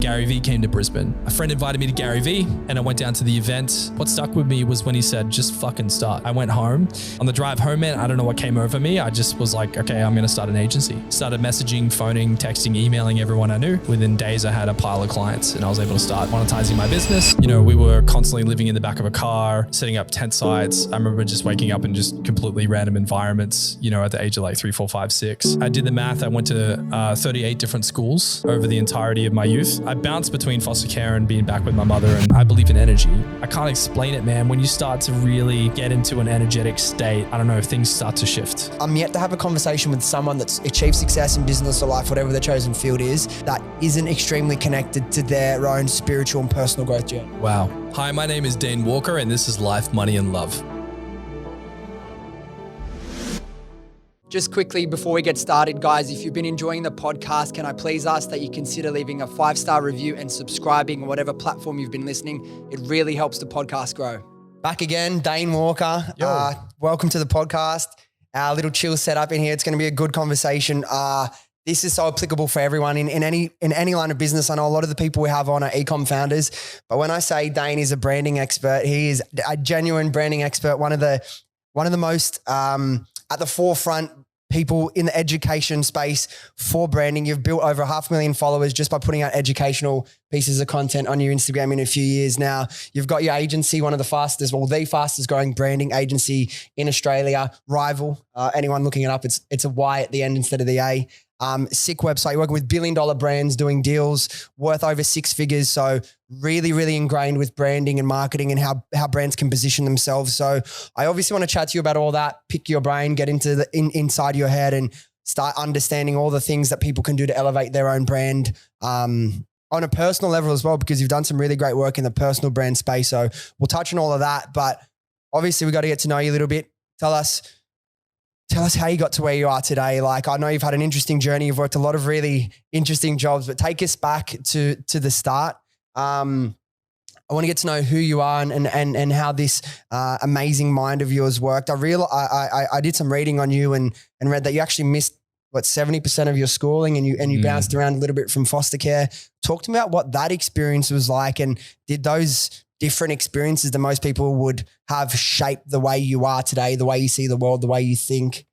GaryVee came to Brisbane. A friend invited me to GaryVee and I went down to the event. What stuck with me was when he said, just fucking start. I went home. On the drive home, man, I don't know what came over me. I just was like, okay, I'm going to start an agency. Started messaging, phoning, texting, emailing everyone I knew. Within days, I had a pile of clients and I was able to start monetizing my business. You know, we were constantly living in the back of a car, setting up tent sites. I remember just waking up in just completely random environments, you know, at the age of like 3, 4, 5, 6. I did the math. I went to 38 different schools over the entirety of my youth. I bounced between foster care and being back with my mother, and I believe in energy. I can't explain it, man. When you start to really get into an energetic state, I don't know, things start to shift. I'm yet to have a conversation with someone that's achieved success in business or life, whatever their chosen field is, that isn't extremely connected to their own spiritual and personal growth journey. Wow. Hi, my name is Dain Walker, and this is Life, Money, and Love. Just quickly before we get started, guys, if you've been enjoying the podcast, can I please ask that you consider leaving a 5-star review and subscribing on whatever platform you've been listening? It really helps the podcast grow. Back again, Dain Walker. Welcome to the podcast. Our little chill setup in here. It's going to be a good conversation. This is so applicable for everyone in any line of business. I know a lot of the people we have on are e-com founders, but when I say Dain is a branding expert, he is a genuine branding expert. One of the most at the forefront people in the education space for branding. You've built over 500,000 followers just by putting out educational pieces of content on your Instagram in a few years now. You've got your agency, one of the fastest growing branding agency in Australia, Rivyl. Anyone looking it up, it's a Y at the end instead of the A. Sick website. You're working with billion-dollar brands doing deals worth over 6 figures. So really, really ingrained with branding and marketing and how brands can position themselves. So I obviously want to chat to you about all that, pick your brain, get into the inside your head and start understanding all the things that people can do to elevate their own brand on a personal level as well, because you've done some really great work in the personal brand space. So we'll touch on all of that, but obviously we got to get to know you a little bit. Tell us how you got to where you are today. Like, I know you've had an interesting journey. You've worked a lot of really interesting jobs, but take us back to the start. I want to get to know who you are and how this amazing mind of yours worked. I did some reading on you and read that you actually missed 70% of your schooling and you bounced around a little bit from foster care. Talk to me about what that experience was like, and did those different experiences that most people would have shaped the way you are today, the way you see the world, the way you think?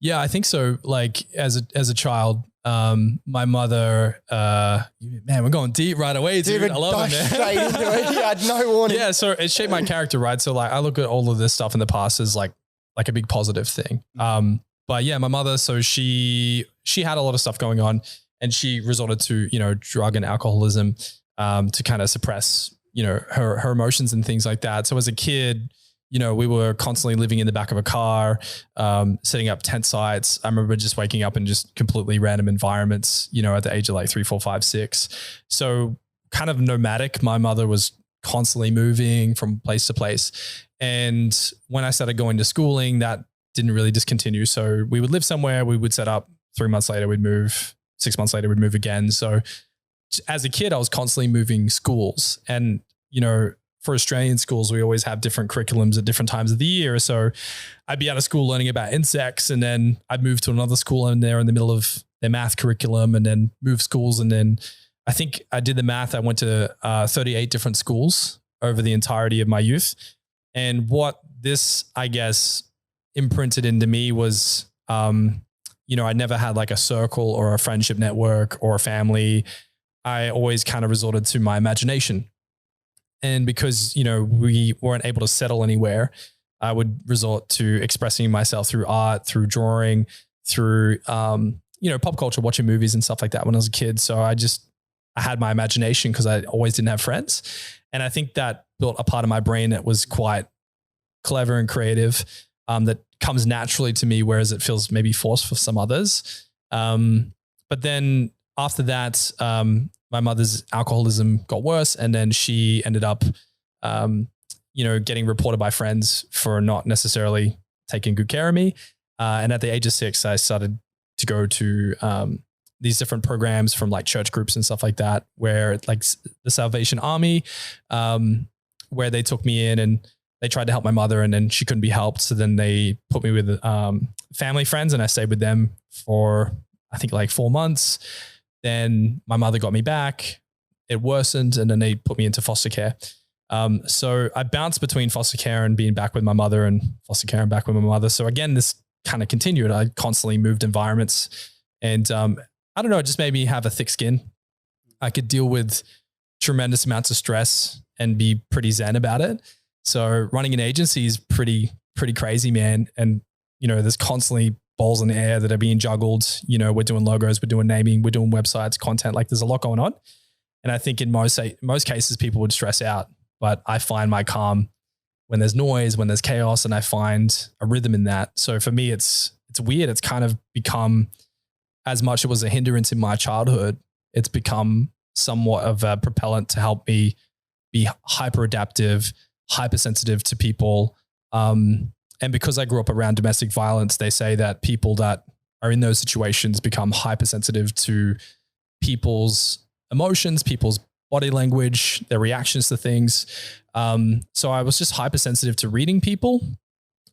Yeah, I think so. Like as a child, my mother, man, we're going deep right away, dude. I love it, man. Straight into it. You had no warning. Yeah, so it shaped my character, right? So like I look at all of this stuff in the past as like a big positive thing. But yeah, my mother, so she had a lot of stuff going on, and she resorted to, you know, drug and alcoholism to kind of suppress, you know, her emotions and things like that. So as a kid, you know, we were constantly living in the back of a car, setting up tent sites. I remember just waking up in just completely random environments, you know, at the age of like 3, 4, 5, 6. So kind of nomadic. My mother was constantly moving from place to place. And when I started going to schooling, that didn't really discontinue. So we would live somewhere, we would set up, 3 months later, we'd move, 6 months later, we'd move again. So as a kid, I was constantly moving schools, and, you know, for Australian schools, we always have different curriculums at different times of the year. So I'd be out of school learning about insects, and then I'd move to another school and they're in the middle of their math curriculum, and then move schools. And then I think I did the math. I went to 38 different schools over the entirety of my youth. And what this, I guess, imprinted into me was, you know, I never had like a circle or a friendship network or a family. I always kind of resorted to my imagination. And because, you know, we weren't able to settle anywhere, I would resort to expressing myself through art, through drawing, through, you know, pop culture, watching movies and stuff like that when I was a kid. So I had my imagination because I always didn't have friends. And I think that built a part of my brain that was quite clever and creative, that comes naturally to me, whereas it feels maybe forced for some others. But then after that, my mother's alcoholism got worse, and then she ended up, you know, getting reported by friends for not necessarily taking good care of me. And at the age of 6, I started to go to these different programs from like church groups and stuff like that, where like the Salvation Army, where they took me in and they tried to help my mother, and then she couldn't be helped. So then they put me with family friends, and I stayed with them for, I think, like 4 months. Then my mother got me back. it worsened, and then they put me into foster care. So I bounced between foster care and being back with my mother, and foster care and back with my mother. So again, this kind of continued. I constantly moved environments, and I don't know, it just made me have a thick skin. I could deal with tremendous amounts of stress and be pretty zen about it. So running an agency is pretty crazy, man. And, you know, there's constantly balls in the air that are being juggled. You know, we're doing logos, we're doing naming, we're doing websites, content, like there's a lot going on. And I think in most cases, people would stress out, but I find my calm when there's noise, when there's chaos, and I find a rhythm in that. So for me, it's weird. It's kind of become, as much as it was a hindrance in my childhood, it's become somewhat of a propellant to help me be hyper adaptive, hypersensitive to people. And because I grew up around domestic violence, they say that people that are in those situations become hypersensitive to people's emotions, people's body language, their reactions to things. So I was just hypersensitive to reading people.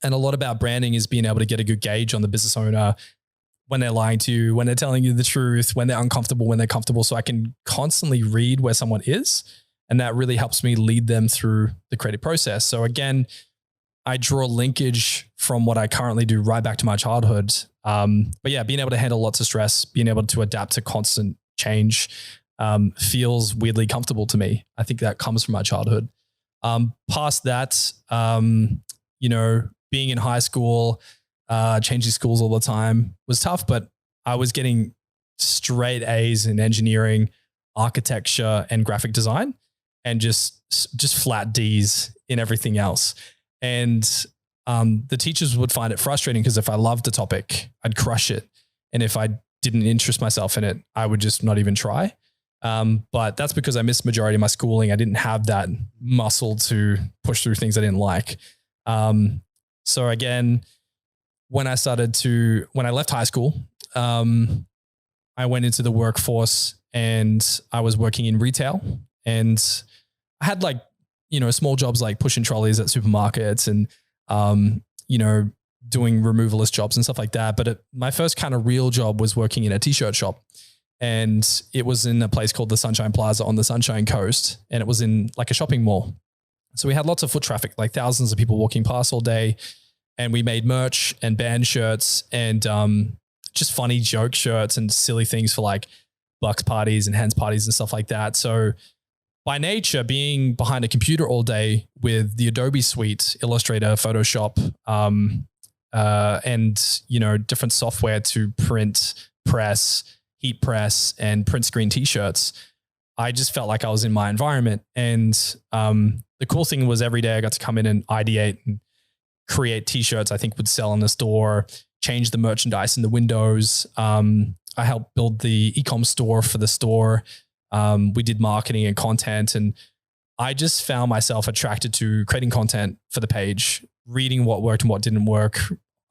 And a lot about branding is being able to get a good gauge on the business owner when they're lying to you, when they're telling you the truth, when they're uncomfortable, when they're comfortable. So I can constantly read where someone is. And that really helps me lead them through the creative process. So again, I draw a linkage from what I currently do right back to my childhood. But yeah, being able to handle lots of stress, being able to adapt to constant change feels weirdly comfortable to me. I think that comes from my childhood. Past that, you know, being in high school, changing schools all the time was tough, but I was getting straight A's in engineering, architecture, and graphic design, and just flat D's in everything else. And the teachers would find it frustrating because if I loved the topic, I'd crush it. And if I didn't interest myself in it, I would just not even try. But that's because I missed majority of my schooling. I didn't have that muscle to push through things I didn't like. So again, when I left high school, I went into the workforce and I was working in retail, and I had like, you know, small jobs like pushing trolleys at supermarkets and, you know, doing removalist jobs and stuff like that. But my first kind of real job was working in a t-shirt shop, and it was in a place called the Sunshine Plaza on the Sunshine Coast. And it was in like a shopping mall. So we had lots of foot traffic, like thousands of people walking past all day. And we made merch and band shirts and just funny joke shirts and silly things for like bucks parties and hens parties and stuff like that. So by nature, being behind a computer all day with the Adobe suite, Illustrator, Photoshop, and, you know, different software to print, press, heat press, and print screen t-shirts, I just felt like I was in my environment. And the cool thing was every day I got to come in and ideate and create t-shirts I think would sell in the store, change the merchandise in the windows. I helped build the e-com store for the store. We did marketing and content, and I just found myself attracted to creating content for the page, reading what worked and what didn't work,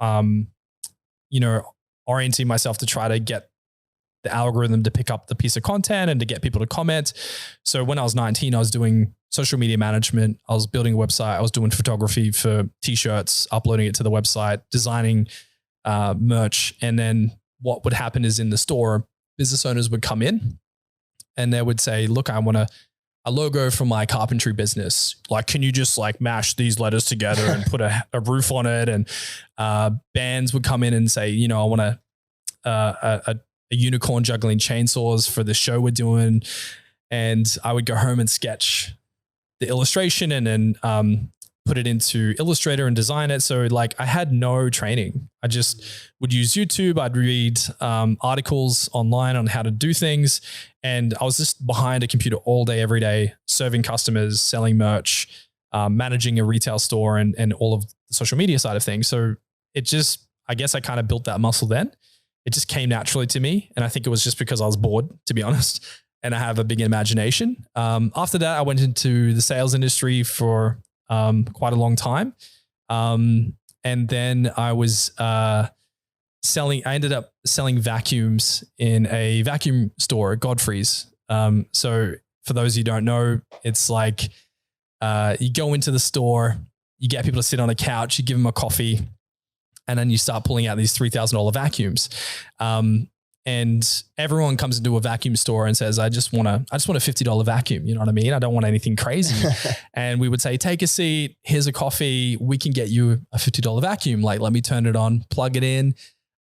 you know, orienting myself to try to get the algorithm to pick up the piece of content and to get people to comment. So when I was 19, I was doing social media management. I was building a website. I was doing photography for t-shirts, uploading it to the website, designing merch. And then what would happen is in the store, business owners would come in and they would say, look, I want a logo for my carpentry business. Like, can you just like mash these letters together and put a roof on it? And bands would come in and say, you know, I want a unicorn juggling chainsaws for the show we're doing. And I would go home and sketch the illustration and then put it into Illustrator and design it. So like I had no training. I just would use YouTube. I'd read articles online on how to do things. And I was just behind a computer all day, every day, serving customers, selling merch, managing a retail store and all of the social media side of things. So it just, I guess I kind of built that muscle then. It just came naturally to me. And I think it was just because I was bored, to be honest, and I have a big imagination. After that, I went into the sales industry for quite a long time. And then I was I ended up selling vacuums in a vacuum store at Godfrey's. So for those who don't know, it's like you go into the store, you get people to sit on a couch, you give them a coffee, and then you start pulling out these $3,000 vacuums. And everyone comes into a vacuum store and says, I just want a $50 vacuum. You know what I mean? I don't want anything crazy. And we would say, take a seat. Here's a coffee. We can get you a $50 vacuum. Like, let me turn it on, plug it in.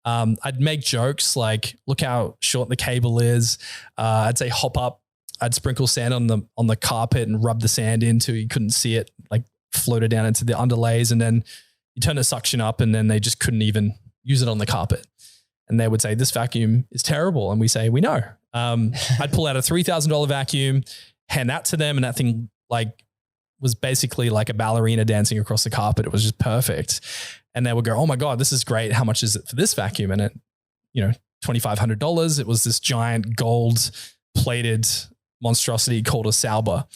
I'd make jokes like, look how short the cable is. I'd say hop up. I'd sprinkle sand on the carpet and rub the sand in till you couldn't see it, like floated down into the underlays. And then you turn the suction up and then they just couldn't even use it on the carpet. And they would say, this vacuum is terrible. And we say, we know. I'd pull out a $3,000 vacuum, hand that to them. And that thing like was basically like a ballerina dancing across the carpet. It was just perfect. And they would go, oh my God, this is great. How much is it for this vacuum? And it, $2,500. It was this giant gold plated monstrosity called a Sauber.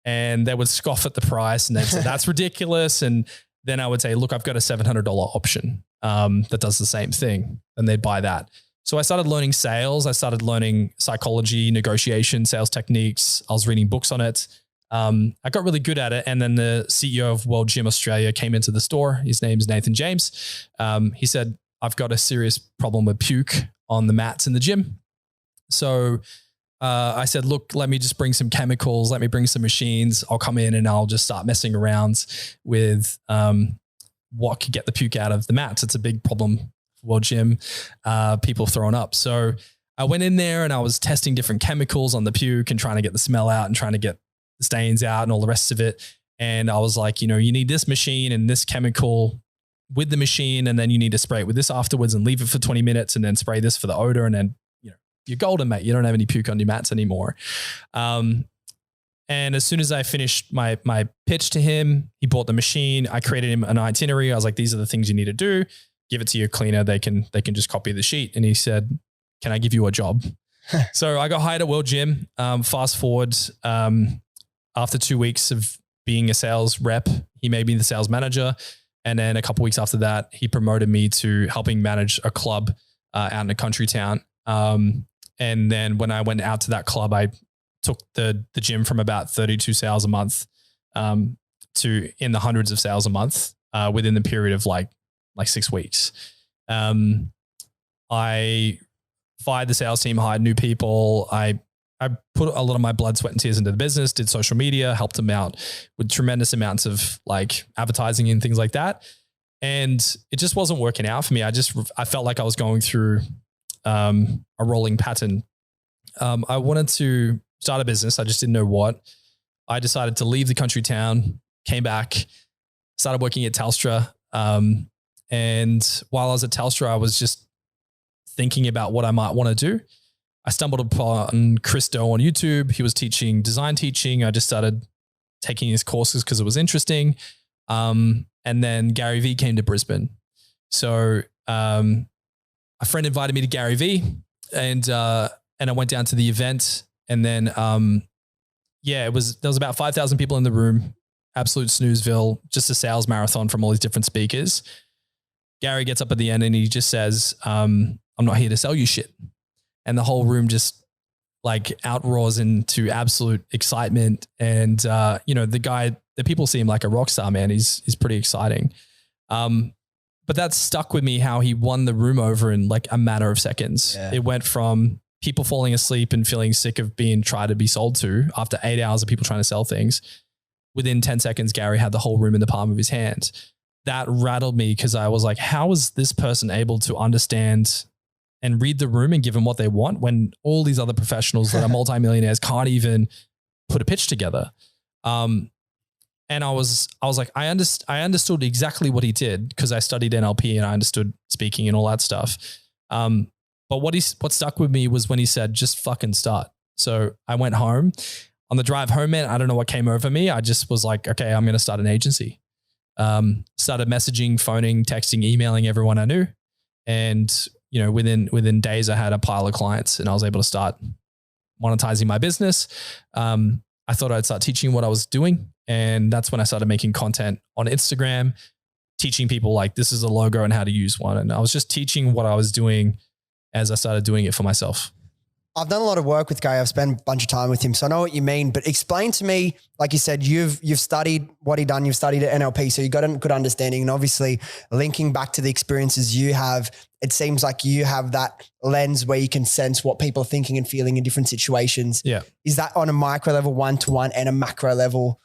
And they would scoff at the price and they'd say, that's ridiculous. And then I would say, look, I've got a $700 option that does the same thing. And they'd buy that. So I started learning sales. I started learning psychology, negotiation, sales techniques. I was reading books on it. I got really good at it. And then the CEO of World Gym Australia came into the store. His name's Nathan James. He said, I've got a serious problem with puke on the mats in the gym. So I said, look, let me just bring some chemicals. Let me bring some machines. I'll come in and I'll just start messing around with what could get the puke out of the mats. It's a big problem for World Gym, people throwing up. So I went in there and I was testing different chemicals on the puke and trying to get the smell out and trying to get the stains out and all the rest of it. And I was like, you need this machine and this chemical with the machine. And then you need to spray it with this afterwards and leave it for 20 minutes and then spray this for the odor. And then, you're golden, mate. You don't have any puke on your mats anymore. And as soon as I finished my pitch to him, he bought the machine. I created him an itinerary. I was like, these are the things you need to do. Give it to your cleaner. They can just copy the sheet. And he said, can I give you a job? So I got hired at World Gym. Fast forward, after 2 weeks of being a sales rep, he made me the sales manager. And then a couple of weeks after that, he promoted me to helping manage a club out in a country town. And then when I went out to that club, I took the gym from about 32 sales a month to in the hundreds of sales a month within the period of like 6 weeks. I fired the sales team, hired new people. I put a lot of my blood, sweat and tears into the business, did social media, helped them out with tremendous amounts of like advertising and things like that. And it just wasn't working out for me. I felt like I was going through a rolling pattern. I wanted to start a business. I just didn't know what. I decided to leave the country town, came back, started working at Telstra. And while I was at Telstra, I was just thinking about what I might want to do. I stumbled upon Chris Do on YouTube. He was teaching design teaching. I just started taking his courses because it was interesting. And then GaryVee came to Brisbane. So, a friend invited me to GaryVee and I went down to the event and then, there was about 5,000 people in the room, absolute snoozeville, just a sales marathon from all these different speakers. Gary gets up at the end and he just says, I'm not here to sell you shit. And the whole room just like outroars into absolute excitement. And, the people see him like a rock star, man. He's pretty exciting. But that stuck with me how he won the room over in like a matter of seconds. Yeah. It went from people falling asleep and feeling sick of being tried to be sold to after 8 hours of people trying to sell things. Within 10 seconds, Gary had the whole room in the palm of his hand. That rattled me because I was like, how is this person able to understand and read the room and give them what they want when all these other professionals that are multimillionaires can't even put a pitch together? And I was like, I understood exactly what he did because I studied NLP and I understood speaking and all that stuff. But what stuck with me was when he said, just fucking start. So I went home. On the drive home, man, I don't know what came over me. I just was like, okay, I'm going to start an agency. Started messaging, phoning, texting, emailing everyone I knew. And, within days I had a pile of clients and I was able to start monetizing my business. I thought I'd start teaching what I was doing. And that's when I started making content on Instagram, teaching people like this is a logo and how to use one. And I was just teaching what I was doing as I started doing it for myself. I've done a lot of work with Gary. I've spent a bunch of time with him, so I know what you mean. But explain to me, like you said, you've studied what he done. You've studied at NLP, so you got a good understanding. And obviously, linking back to the experiences you have, it seems like you have that lens where you can sense what people are thinking and feeling in different situations. Yeah, is that on a micro level, 1-to-1, and a macro level?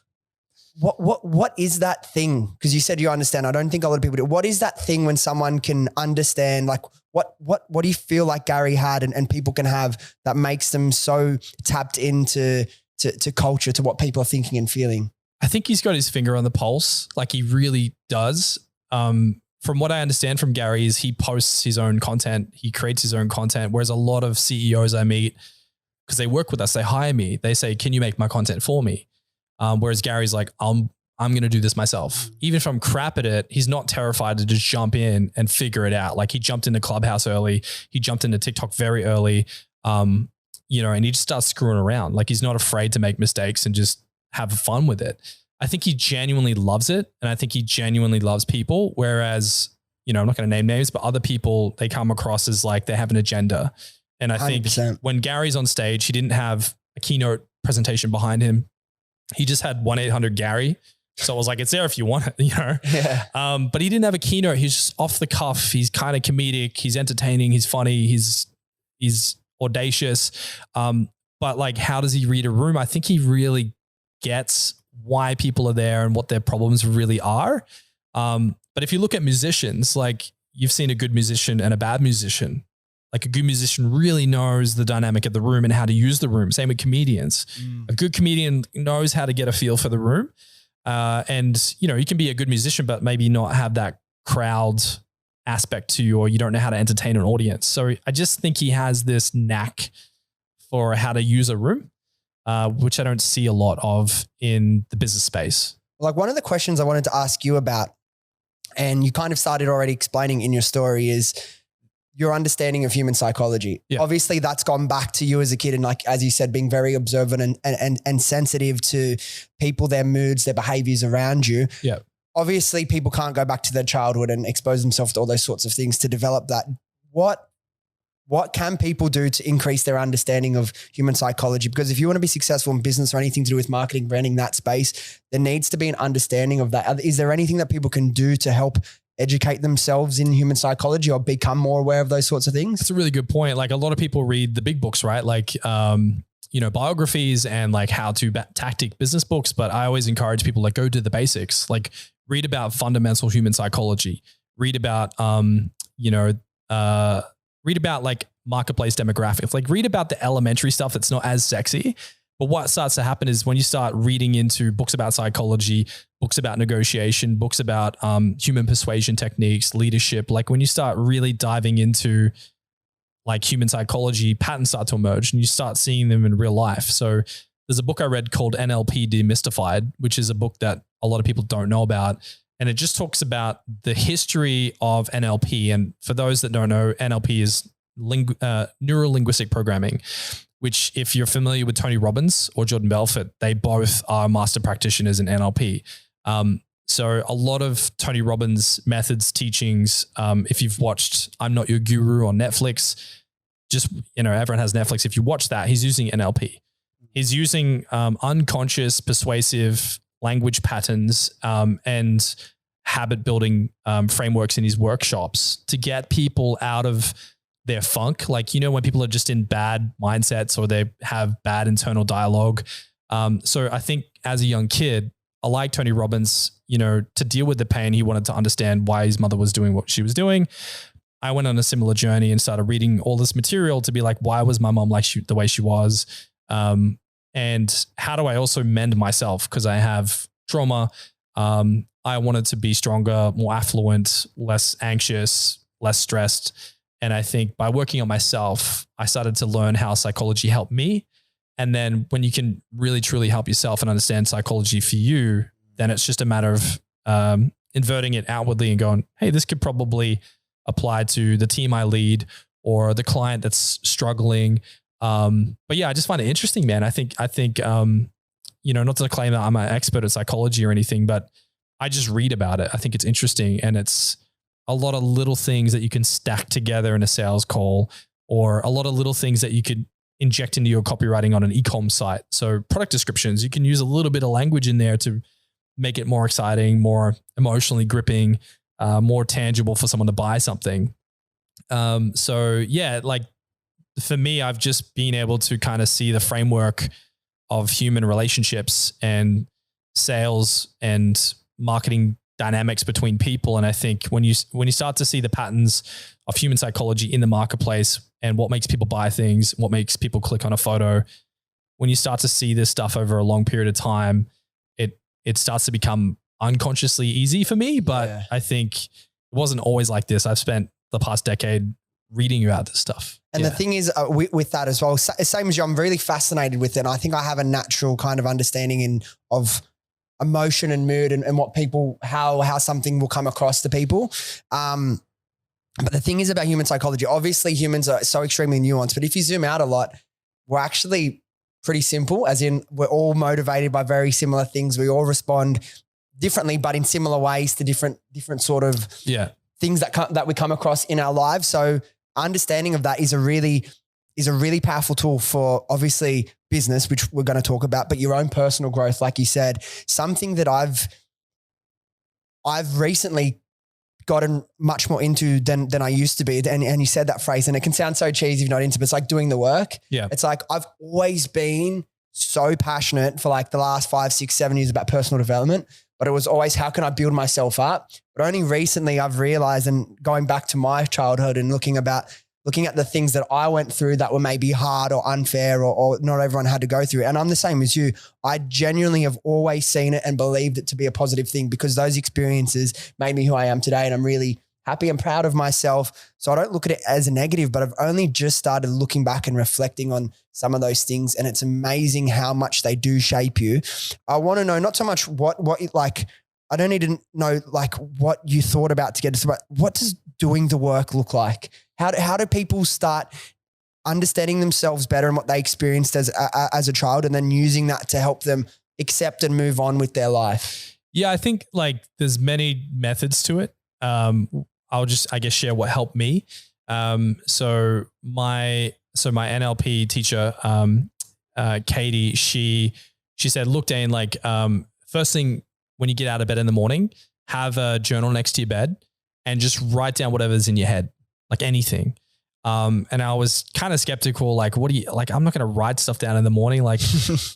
What is that thing? Because you said you understand. I don't think a lot of people do. What is that thing when someone can understand? Like, what do you feel like Gary had and people can have that makes them so tapped into to culture, to what people are thinking and feeling? I think he's got his finger on the pulse. Like he really does. From what I understand from Gary is he posts his own content. He creates his own content. Whereas a lot of CEOs I meet, because they work with us, they hire me. They say, can you make my content for me? Whereas Gary's like, I'm going to do this myself. Even if I'm crap at it, he's not terrified to just jump in and figure it out. Like he jumped into Clubhouse early. He jumped into TikTok very early, and he just starts screwing around. Like he's not afraid to make mistakes and just have fun with it. I think he genuinely loves it. And I think he genuinely loves people. Whereas, I'm not going to name names, but other people, they come across as like they have an agenda. And I 100%. Think when Gary's on stage, he didn't have a keynote presentation behind him. He just had 1-800-GARY. So I was like, it's there if you want it, Yeah. But he didn't have a keynote. He's just off the cuff. He's kind of comedic. He's entertaining. He's funny. He's audacious. But like, how does he read a room? I think he really gets why people are there and what their problems really are. But if you look at musicians, like you've seen a good musician and a bad musician. Like a good musician really knows the dynamic of the room and how to use the room. Same with comedians. A good comedian knows how to get a feel for the room. And you can be a good musician, but maybe not have that crowd aspect to you, or you don't know how to entertain an audience. So I just think he has this knack for how to use a room, which I don't see a lot of in the business space. Like one of the questions I wanted to ask you about, and you kind of started already explaining in your story, is your understanding of human psychology. Yeah. Obviously that's gone back to you as a kid. And like, as you said, being very observant and sensitive to people, their moods, their behaviors around you. Yeah. Obviously people can't go back to their childhood and expose themselves to all those sorts of things to develop that. What can people do to increase their understanding of human psychology? Because if you want to be successful in business or anything to do with marketing, branding, that space, there needs to be an understanding of that. Is there anything that people can do to help educate themselves in human psychology or become more aware of those sorts of things? That's a really good point. Like a lot of people read the big books, right? Like, biographies and like how to tactic business books. But I always encourage people like go to the basics, like read about fundamental human psychology, read about, read about like marketplace demographics, like read about the elementary stuff that's not as sexy. But what starts to happen is when you start reading into books about psychology, books about negotiation, books about human persuasion techniques, leadership, like when you start really diving into like human psychology, patterns start to emerge and you start seeing them in real life. So there's a book I read called NLP Demystified, which is a book that a lot of people don't know about. And it just talks about the history of NLP. And for those that don't know, NLP is neuro-linguistic programming, which if you're familiar with Tony Robbins or Jordan Belfort, they both are master practitioners in NLP. So a lot of Tony Robbins' methods, teachings, if you've watched I'm Not Your Guru on Netflix, just, everyone has Netflix. If you watch that, he's using NLP. He's using unconscious persuasive language patterns and habit building frameworks in his workshops to get people out of their funk. Like, when people are just in bad mindsets or they have bad internal dialogue. So I think as a young kid, I like Tony Robbins, to deal with the pain. He wanted to understand why his mother was doing what she was doing. I went on a similar journey and started reading all this material to be like, why was my mom like the way she was? And how do I also mend myself? Because I have trauma. I wanted to be stronger, more affluent, less anxious, less stressed. And I think by working on myself, I started to learn how psychology helped me. And then when you can really, truly help yourself and understand psychology for you, then it's just a matter of inverting it outwardly and going, hey, this could probably apply to the team I lead or the client that's struggling. But yeah, I just find it interesting, man. I think, not to claim that I'm an expert at psychology or anything, but I just read about it. I think it's interesting. And it's a lot of little things that you can stack together in a sales call, or a lot of little things that you could inject into your copywriting on an e-com site. So product descriptions, you can use a little bit of language in there to make it more exciting, more emotionally gripping, more tangible for someone to buy something. So yeah, like for me, I've just been able to kind of see the framework of human relationships and sales and marketing dynamics between people. And I think when you start to see the patterns of human psychology in the marketplace and what makes people buy things, what makes people click on a photo, when you start to see this stuff over a long period of time, it starts to become unconsciously easy for me. But I think it wasn't always like this. I've spent the past decade reading about this stuff. And the thing is with that as well, same as you, I'm really fascinated with it. And I think I have a natural kind of understanding of emotion and mood and what people, how something will come across to people. But the thing is about human psychology, obviously humans are so extremely nuanced, but if you zoom out a lot, we're actually pretty simple, as in we're all motivated by very similar things. We all respond differently, but in similar ways to different sort of things that we come across in our lives. So understanding of that is a really powerful tool for obviously business, which we're going to talk about, but your own personal growth, like you said. Something that I've recently gotten much more into than I used to be. And you said that phrase, and it can sound so cheesy if you're not into it, but it's like doing the work. Yeah. It's like I've always been so passionate for like the last 5, 6, 7 years about personal development, but it was always, how can I build myself up? But only recently I've realized, and going back to my childhood and looking at the things that I went through that were maybe hard or unfair or not everyone had to go through. And I'm the same as you. I genuinely have always seen it and believed it to be a positive thing because those experiences made me who I am today. And I'm really happy and proud of myself. So I don't look at it as a negative, but I've only just started looking back and reflecting on some of those things. And it's amazing how much they do shape you. I want to know not so much what like, I don't need to know like what you thought about to get to, but what does doing the work look like? How do people start understanding themselves better and what they experienced as a child, and then using that to help them accept and move on with their life? Yeah, I think like there's many methods to it. I'll just, I guess, share what helped me. So my NLP teacher, Katie, she said, look, Dain, like first thing when you get out of bed in the morning, have a journal next to your bed and just write down whatever's in your head, like anything. And I was kind of skeptical, like, what do you, like, I'm not going to write stuff down in the morning. Like,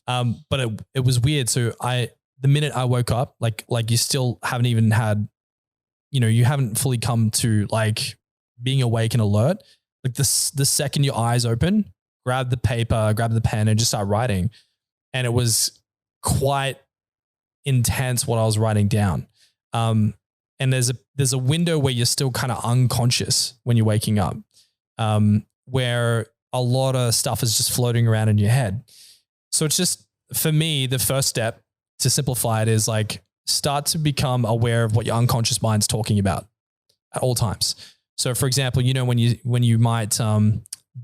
but it was weird. So the minute I woke up, like you still haven't even had, you haven't fully come to like being awake and alert. Like the second your eyes open, grab the paper, grab the pen and just start writing. And it was quite intense what I was writing down. And there's a window where you're still kind of unconscious when you're waking up, where a lot of stuff is just floating around in your head. So it's just, for me, the first step to simplify it is like, start to become aware of what your unconscious mind's talking about at all times. So for example, when you might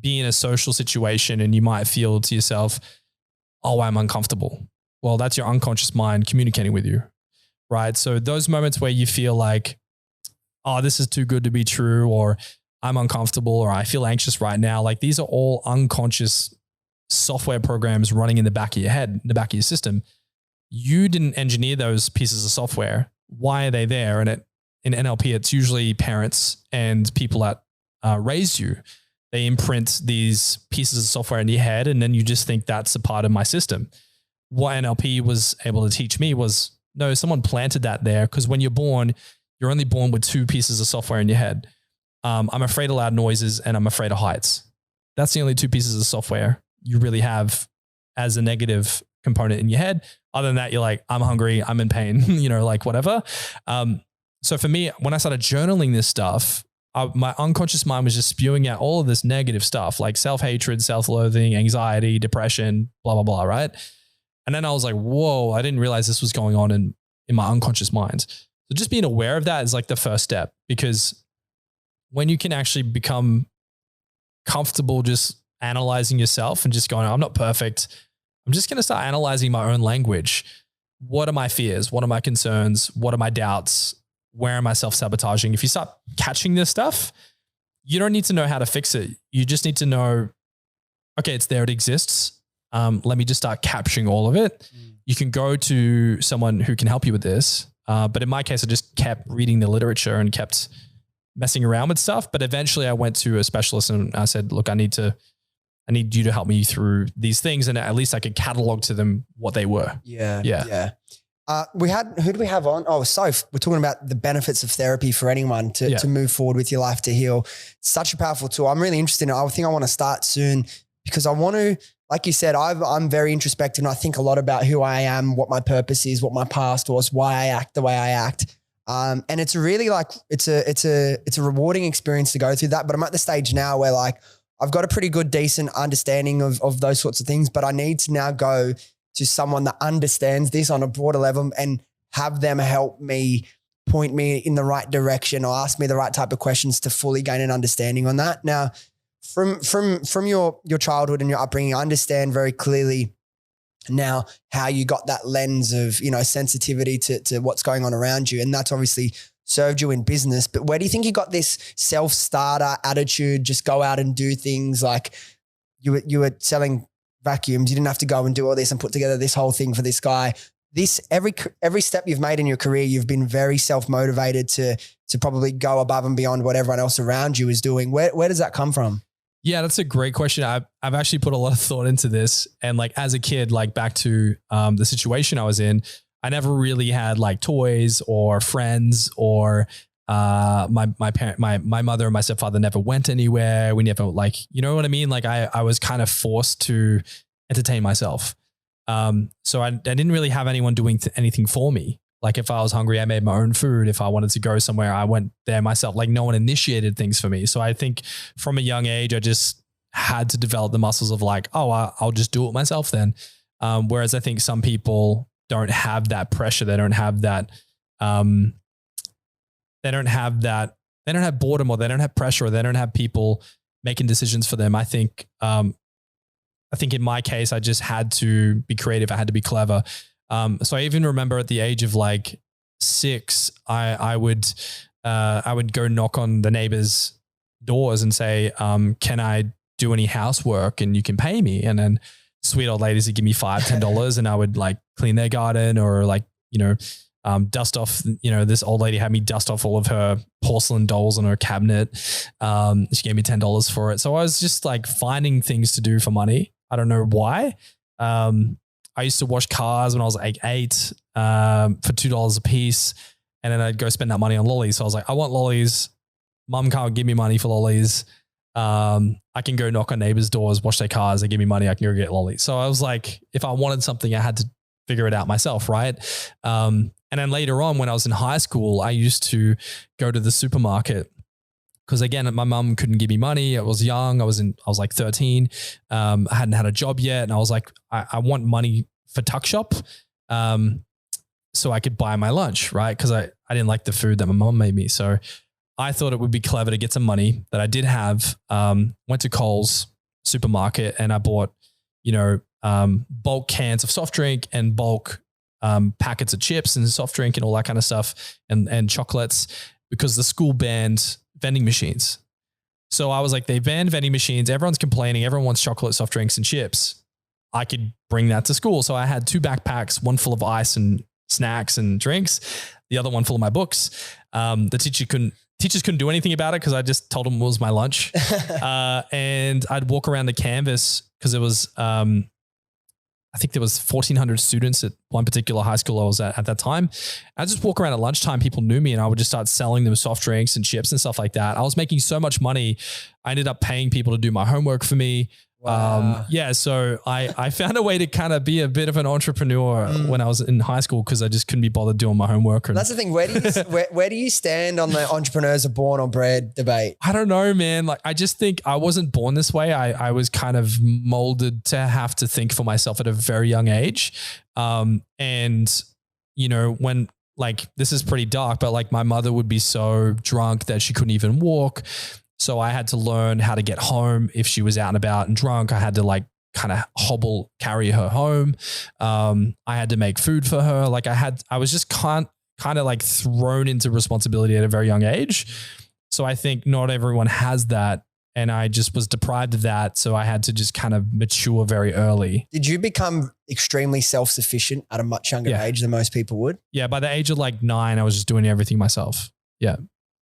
be in a social situation and you might feel to yourself, oh, I'm uncomfortable. Well, that's your unconscious mind communicating with you, right? So those moments where you feel like, oh, this is too good to be true, or I'm uncomfortable, or I feel anxious right now. Like these are all unconscious software programs running in the back of your head, in the back of your system. You didn't engineer those pieces of software. Why are they there? And in NLP, it's usually parents and people that raised you. They imprint these pieces of software in your head, and then you just think that's a part of my system. What NLP was able to teach me was, no, someone planted that there, because when you're born, you're only born with 2 pieces of software in your head. I'm afraid of loud noises and I'm afraid of heights. That's the only 2 pieces of software you really have as a negative component in your head. Other than that, you're like, I'm hungry, I'm in pain, like whatever. So for me, when I started journaling this stuff, my unconscious mind was just spewing out all of this negative stuff, like self-hatred, self-loathing, anxiety, depression, blah, blah, blah, right? And then I was like, whoa, I didn't realize this was going on in my unconscious mind. So just being aware of that is like the first step, because when you can actually become comfortable just analyzing yourself and just going, I'm not perfect. I'm just going to start analyzing my own language. What are my fears? What are my concerns? What are my doubts? Where am I self-sabotaging? If you start catching this stuff, you don't need to know how to fix it. You just need to know, okay, it's there, it exists. Let me just start capturing all of it. You can go to someone who can help you with this. But in my case, I just kept reading the literature and kept messing around with stuff. But eventually I went to a specialist and I said, look, I need you to help me through these things. And at least I could catalog to them what they were. Yeah. Who do we have on? Oh, Soph, we're talking about the benefits of therapy for anyone to move forward with your life, to heal. Such a powerful tool. I'm really interested in it. I think I want to start soon because I want to, like you said, I'm very introspective and I think a lot about who I am, what my purpose is, what my past was, why I act the way I act. And it's really like, it's a rewarding experience to go through that. But I'm at the stage now where like, I've got a pretty good, decent understanding of those sorts of things, but I need to now go to someone that understands this on a broader level and have them help me, point me in the right direction or ask me the right type of questions to fully gain an understanding on that. Now, from your childhood and your upbringing, I understand very clearly now how you got that lens of, sensitivity to what's going on around you. And that's obviously served you in business. But where do you think you got this self-starter attitude? Just go out and do things. Like you were selling vacuums. You didn't have to go and do all this and put together this whole thing for this guy. Every step you've made in your career, you've been very self-motivated to probably go above and beyond what everyone else around you is doing. Where does that come from? Yeah, that's a great question. I've actually put a lot of thought into this. And like as a kid, like back to the situation I was in, I never really had like toys or friends or my mother and my stepfather never went anywhere. We never like, you know what I mean? Like I was kind of forced to entertain myself. So I didn't really have anyone doing anything for me. Like if I was hungry, I made my own food. If I wanted to go somewhere, I went there myself. Like no one initiated things for me. So I think from a young age, I just had to develop the muscles of like, oh, I'll just do it myself then. Whereas I think some people don't have that pressure. They don't have that, they don't have boredom or they don't have pressure or they don't have people making decisions for them. I think in my case, I just had to be creative. I had to be clever. So I even remember at the age of like 6, I would go knock on the neighbors' doors and say, can I do any housework and you can pay me? And then sweet old ladies would give me $5, $10 and I would like clean their garden or like, dust off, this old lady had me dust off all of her porcelain dolls on her cabinet. She gave me $10 for it. So I was just like finding things to do for money. I don't know why. I used to wash cars when I was like 8 for $2 a piece. And then I'd go spend that money on lollies. So I was like, I want lollies. Mum can't give me money for lollies. I can go knock on neighbors' doors, wash their cars. They give me money. I can go get lollies. So I was like, if I wanted something, I had to figure it out myself. Right. And then later on when I was in high school, I used to go to the supermarket because again, my mum couldn't give me money. I was young. I was like 13. I hadn't had a job yet. And I was like, I want money for tuck shop. So I could buy my lunch, right? Because I didn't like the food that my mom made me. So I thought it would be clever to get some money that I did have. Went to Coles supermarket and I bought, bulk cans of soft drink and bulk packets of chips and soft drink and all that kind of stuff and chocolates because the school banned vending machines. So I was like, they banned vending machines. Everyone's complaining. Everyone wants chocolate, soft drinks and chips. I could bring that to school. So I had 2 backpacks, one full of ice and snacks and drinks, the other one full of my books. The teachers couldn't do anything about it because I just told them it was my lunch. And I'd walk around the campus because it was, I think there was 1,400 students at one particular high school I was at that time. I just walk around at lunchtime. People knew me and I would just start selling them soft drinks and chips and stuff like that. I was making so much money. I ended up paying people to do my homework for me. Wow. So I found a way to kind of be a bit of an entrepreneur when I was in high school because I just couldn't be bothered doing my homework. And that's the thing. Where do you stand on the entrepreneurs are born or bred debate? I don't know, man. Like, I just think I wasn't born this way. I was kind of molded to have to think for myself at a very young age. When like, this is pretty dark, but like my mother would be so drunk that she couldn't even walk. So I had to learn how to get home. If she was out and about and drunk, I had to like kind of carry her home. I had to make food for her. Like I was just kind of like thrown into responsibility at a very young age. So I think not everyone has that And I just was deprived of that. So I had to just kind of mature very early. Did you become extremely self-sufficient at a much younger age than most people would? Yeah. By the age of like 9, I was just doing everything myself. Yeah.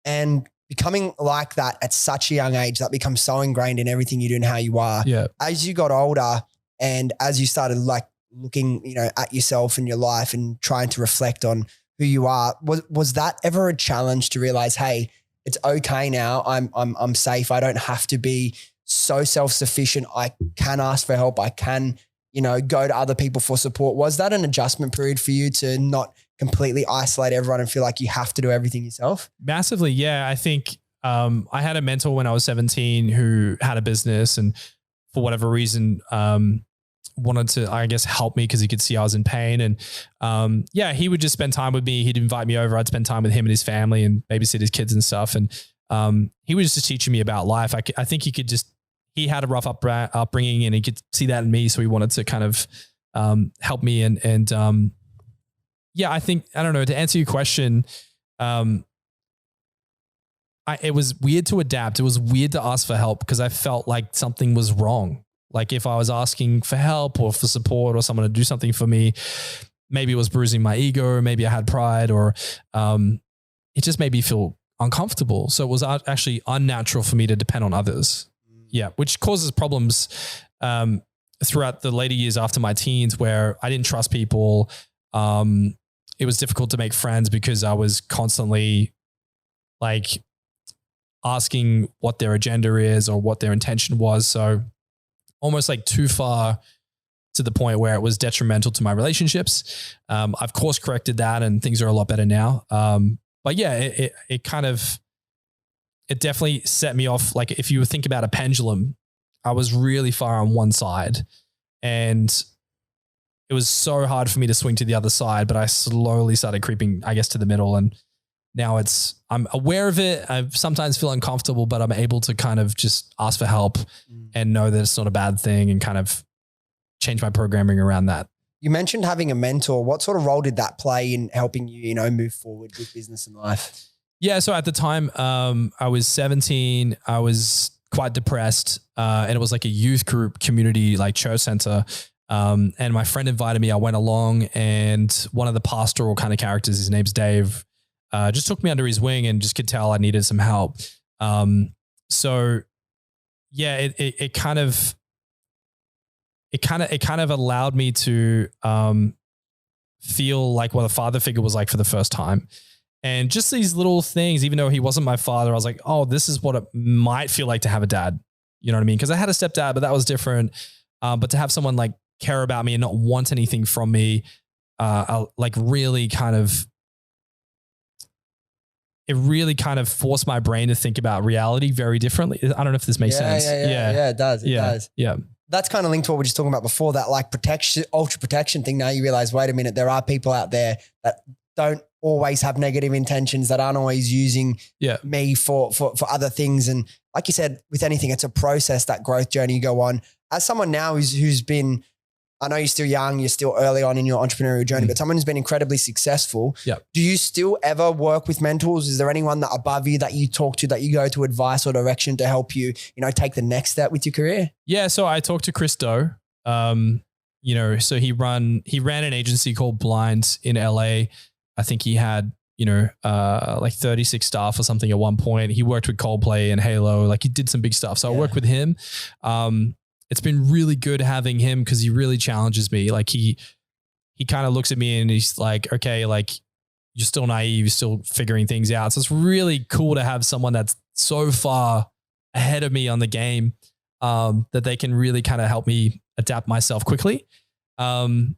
And becoming like that at such a young age, that becomes so ingrained in everything you do and how you are. Yeah. As you got older and as you started like looking, at yourself and your life and trying to reflect on who you are, was that ever a challenge to realize, hey, it's okay now. I'm safe. I don't have to be so self-sufficient. I can ask for help. I can, go to other people for support. Was that an adjustment period for you to not completely isolate everyone and feel like you have to do everything yourself? Massively. Yeah. I think I had a mentor when I was 17 who had a business and for whatever reason, wanted to, I guess, help me because he could see I was in pain. And he would just spend time with me. He'd invite me over. I'd spend time with him and his family and babysit his kids and stuff. And he was just teaching me about life. I think he had a rough upbringing and he could see that in me. So he wanted to kind of help me. I think, I don't know, to answer your question, it was weird to adapt. It was weird to ask for help because I felt like something was wrong. Like if I was asking for help or for support or someone to do something for me, maybe it was bruising my ego, or maybe I had pride, or it just made me feel uncomfortable. So it was actually unnatural for me to depend on others. Yeah, which causes problems throughout the later years after my teens where I didn't trust people. It was difficult to make friends because I was constantly like asking what their agenda is or what their intention was. So almost like too far to the point where it was detrimental to my relationships. I've course corrected that and things are a lot better now. But yeah, it definitely set me off. Like if you think about a pendulum, I was really far on one side and it was so hard for me to swing to the other side, but I slowly started creeping, I guess, to the middle. And now I'm aware of it. I sometimes feel uncomfortable, but I'm able to kind of just ask for help and know that it's not a bad thing and kind of change my programming around that. You mentioned having a mentor. What sort of role did that play in helping you, move forward with business and life? Yeah. So at the time, I was 17, I was quite depressed. And it was like a youth group community, like church center. And my friend invited me, I went along and one of the pastoral kind of characters, his name's Dave, just took me under his wing and just could tell I needed some help. It kind of allowed me to feel like what a father figure was like for the first time. And just these little things, even though he wasn't my father, I was like, oh, this is what it might feel like to have a dad. You know what I mean? Because I had a stepdad, but that was different. But to have someone like care about me and not want anything from me, it really kind of forced my brain to think about reality very differently. I don't know if this makes sense. Yeah, it does. It does. Yeah. That's kind of linked to what we were just talking about before, that like protection, ultra protection thing. Now you realize, wait a minute, there are people out there that don't always have negative intentions, that aren't always using me for other things. And like you said, with anything, it's a process, that growth journey you go on. As someone now who's been, I know you're still young, you're still early on in your entrepreneurial journey, but someone who's been incredibly successful. Do you still ever work with mentors? Is there anyone that above you that you talk to, that you go to advice or direction to help you, take the next step with your career? Yeah. So I talked to Chris Do. So he ran an agency called Blind in LA. I think he had, like 36 staff or something at one point. He worked with Coldplay and Halo. Like he did some big stuff. So I worked with him. It's been really good having him because he really challenges me. Like he kind of looks at me and he's like, okay, like you're still naive, you're still figuring things out. So it's really cool to have someone that's so far ahead of me on the game that they can really kind of help me adapt myself quickly. And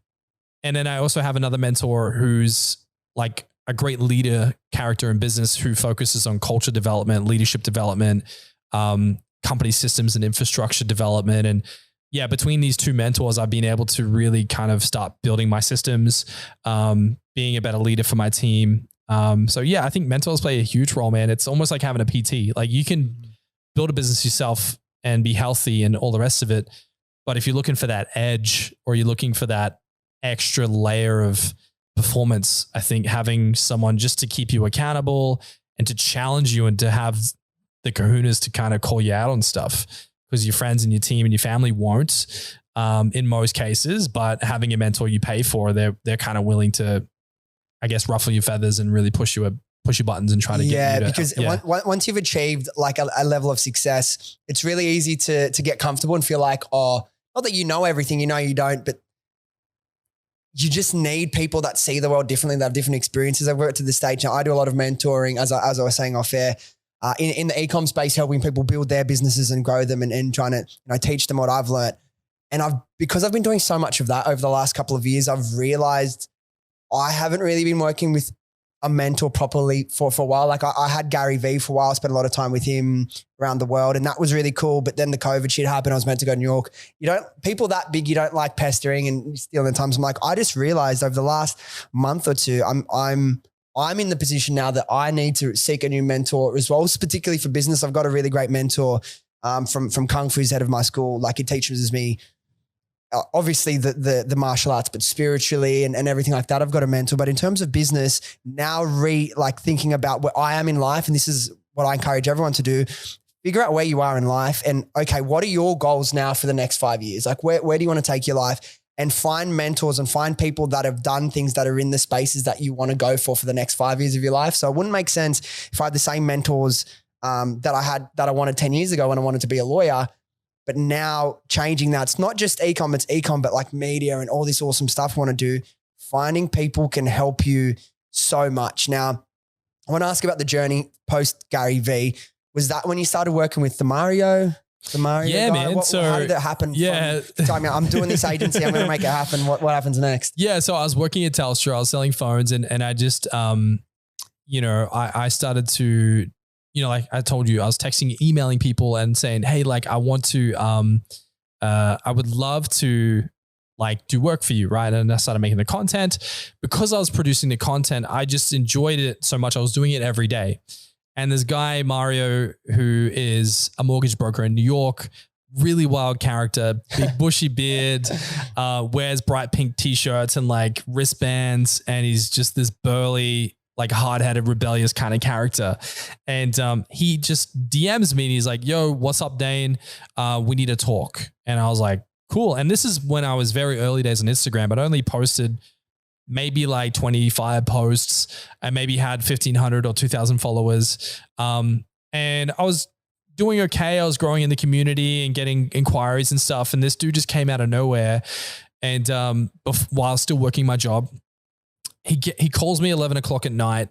then I also have another mentor who's like a great leader character in business who focuses on culture development, leadership development, company systems and infrastructure development. And yeah, between these two mentors, I've been able to really kind of start building my systems, being a better leader for my team. So yeah, I think mentors play a huge role, man. It's almost like having a PT. Like you can build a business yourself and be healthy and all the rest of it. But if you're looking for that edge or you're looking for that extra layer of performance, I think having someone just to keep you accountable and to challenge you and to have the kahunas to kind of call you out on stuff because your friends and your team and your family won't, in most cases, but having a mentor you pay for, they're kind of willing to, I guess, ruffle your feathers and really push your buttons and try to get you to. Because once you've achieved like a level of success, it's really easy to get comfortable and feel like, oh, not that you know everything, you know you don't, but you just need people that see the world differently, that have different experiences. I've worked to this stage now. I do a lot of mentoring, as I was saying off air, in the e-com space, helping people build their businesses and grow them and trying to teach them what I've learned. And because I've been doing so much of that over the last couple of years, I've realized I haven't really been working with a mentor properly for a while. Like I had GaryVee for a while. I spent a lot of time with him around the world and that was really cool. But then the COVID shit happened. I was meant to go to New York. People that big, you don't like pestering and stealing times. I'm like, I just realized over the last month or two, I'm in the position now that I need to seek a new mentor as well, particularly for business. I've got a really great mentor from Kung Fu, who's head of my school. Like he teaches me obviously the martial arts, but spiritually and everything like that. I've got a mentor, but in terms of business now, thinking about where I am in life, and this is what I encourage everyone to do, figure out where you are in life and okay, what are your goals now for the next 5 years? Like where do you want to take your life? And find mentors and find people that have done things that are in the spaces that you want to go for the next 5 years of your life. So it wouldn't make sense if I had the same mentors that I wanted 10 years ago when I wanted to be a lawyer. But now changing that, it's not just e-com, it's e-com, but like media and all this awesome stuff I want to do. Finding people can help you so much. Now, I want to ask about the journey post GaryVee. Was that when you started working with the Mario yeah, guy? man. How did that happen? Yeah. I'm doing this agency. I'm going to make it happen. What happens next? Yeah. So I was working at Telstra. I was selling phones and I just, I started to, like I told you, I was texting, emailing people and saying, hey, like I want to, I would love to like do work for you. Right. And I started making the content. Because I was producing the content, I just enjoyed it so much. I was doing it every day. And this guy, Mario, who is a mortgage broker in New York, really wild character, big bushy beard, wears bright pink t-shirts and like wristbands. And he's just this burly, like hard-headed, rebellious kind of character. And he just DMs me and he's like, yo, what's up, Dain? We need to talk. And I was like, cool. And this is when I was very early days on Instagram, but I only posted maybe like 25 posts and maybe had 1,500 or 2,000 followers. And I was doing okay. I was growing in the community and getting inquiries and stuff. And this dude just came out of nowhere. And while still working my job, he calls me 11 o'clock at night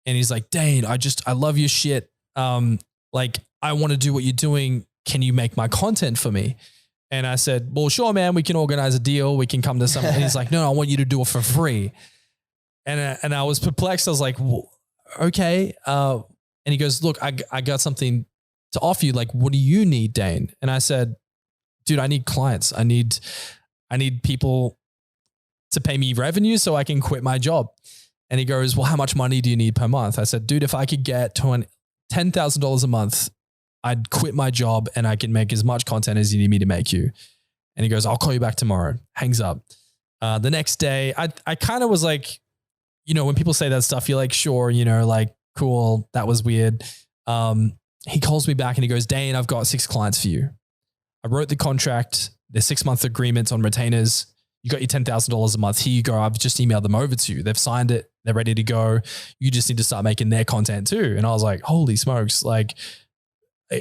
and he's like, Dain, I love your shit. Like I want to do what you're doing. Can you make my content for me? And I said, well, sure, man, we can organize a deal. We can come to something. And he's like, no, I want you to do it for free. And I was perplexed. I was like, well, okay. And he goes, look, I got something to offer you. Like, what do you need, Dain? And I said, dude, I need clients. I need people to pay me revenue so I can quit my job. And he goes, well, how much money do you need per month? I said, dude, if I could get $10,000 a month, I'd quit my job and I can make as much content as you need me to make you. And he goes, I'll call you back tomorrow. Hangs up. The next day, I kind of was like, when people say that stuff, you're like, sure, like, cool. That was weird. He calls me back and he goes, Dain, I've got 6 clients for you. I wrote the contract. They're 6-month agreements on retainers. You got your $10,000 a month. Here you go. I've just emailed them over to you. They've signed it. They're ready to go. You just need to start making their content too. And I was like, holy smokes. Like,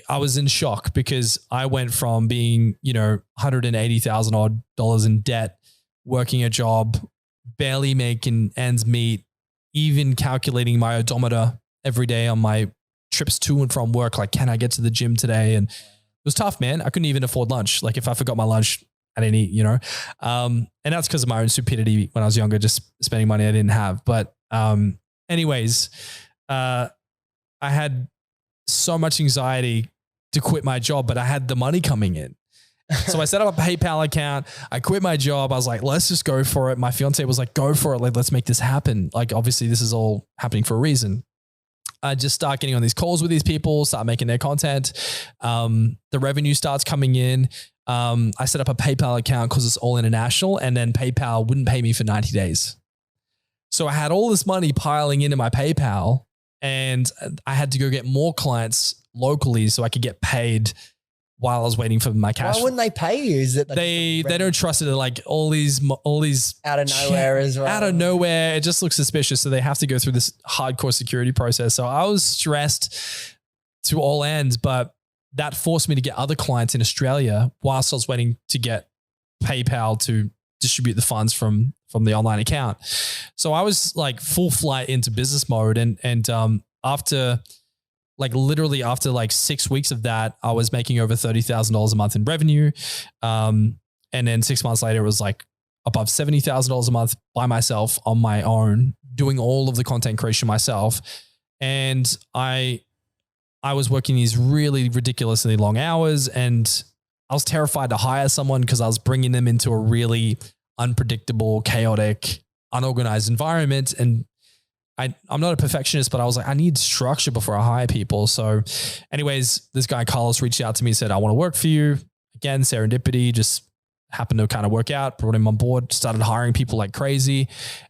I was in shock because I went from being, $180,000 odd in debt, working a job, barely making ends meet, even calculating my odometer every day on my trips to and from work. Like, can I get to the gym today? And it was tough, man. I couldn't even afford lunch. Like if I forgot my lunch, I didn't eat, and that's because of my own stupidity when I was younger, just spending money I didn't have. But anyways, I had so much anxiety to quit my job, but I had the money coming in. So I set up a PayPal account. I quit my job. I was like, let's just go for it. My fiance was like, go for it. Like, let's make this happen. Like, obviously this is all happening for a reason. I just start getting on these calls with these people, start making their content. The revenue starts coming in. I set up a PayPal account because it's all international, and then PayPal wouldn't pay me for 90 days. So I had all this money piling into my PayPal and I had to go get more clients locally so I could get paid while I was waiting for my cash. Why wouldn't they pay you? Is it they don't trust it? Like all these out of nowhere as well. Out of nowhere, it just looks suspicious. So they have to go through this hardcore security process. So I was stressed to all ends, but that forced me to get other clients in Australia whilst I was waiting to get PayPal to distribute the funds from the online account. So I was like full flight into business mode, and after literally after 6 weeks of that, I was making over $30,000 a month in revenue. And then 6 months later, it was like above $70,000 a month by myself on my own, doing all of the content creation myself. And I was working these really ridiculously long hours, and I was terrified to hire someone because I was bringing them into a really unpredictable, chaotic, unorganized environment. And I'm not a perfectionist, but I was like, I need structure before I hire people. So anyways, this guy, Carlos, reached out to me and said, I want to work for you. Again, serendipity, just happened to kind of work out, brought him on board, started hiring people like crazy.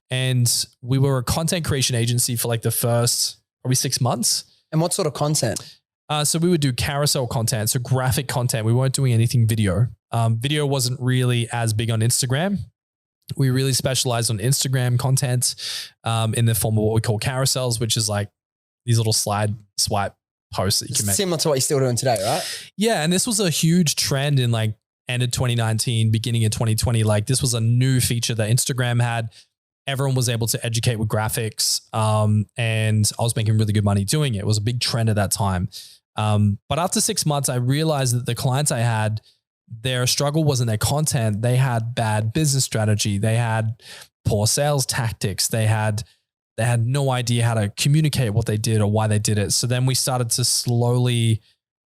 And we were a content creation agency for the first probably 6 months. And what sort of content? So we would do carousel content, so graphic content. We weren't doing anything video. Video wasn't really as big on Instagram. We really specialized on Instagram content in the form of what we call carousels, which is like these little swipe posts that you can make. Similar to what you're still doing today, right? Yeah. And this was a huge trend in end of 2019, beginning of 2020. This was a new feature that Instagram had. Everyone was able to educate with graphics. And I was making really good money doing it. It was a big trend at that time. But after 6 months, I realized that the clients I had, their struggle wasn't their content. They had bad business strategy. They had poor sales tactics. They had no idea how to communicate what they did or why they did it. So then we started to slowly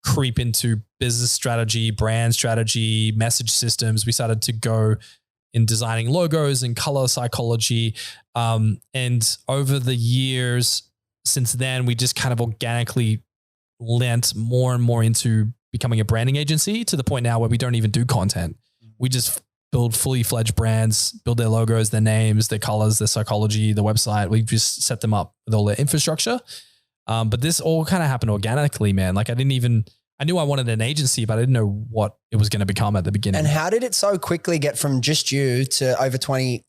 creep into business strategy, brand strategy, message systems. We started to go in designing logos and color psychology. And over the years since then, we just kind of organically lent more and more into becoming a branding agency to the point now where we don't even do content. We just build fully fledged brands, build their logos, their names, their colors, their psychology, the website. We just set them up with all their infrastructure. But this all kind of happened organically, man. I knew I wanted an agency, but I didn't know what it was going to become at the beginning. And how did it so quickly get from just you to over 20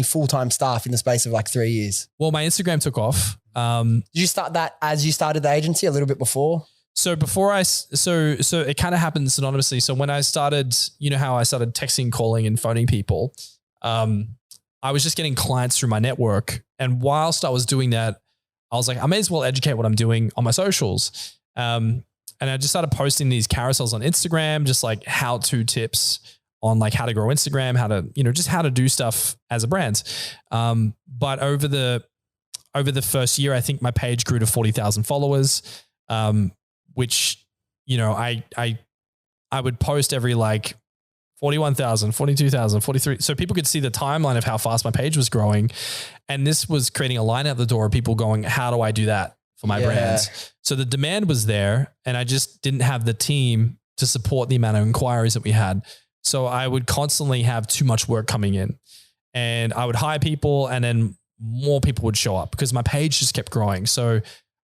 full-time staff in the space of 3 years? Well, my Instagram took off. Did you start that as you started the agency, a little bit before? So before so it kind of happened synonymously. So when I started, you know how I started texting, calling and phoning people, I was just getting clients through my network. And whilst I was doing that, I was like, I may as well educate what I'm doing on my socials. And I just started posting these carousels on Instagram, just how-to tips on how to grow Instagram, how to, just how to do stuff as a brand. But over the first year, I think my page grew to 40,000 followers, which, I would post every 41,000, 42,000, 43. So people could see the timeline of how fast my page was growing. And this was creating a line out the door of people going, how do I do that for my brands? So the demand was there, and I just didn't have the team to support the amount of inquiries that we had. So I would constantly have too much work coming in, and I would hire people, and then more people would show up because my page just kept growing. So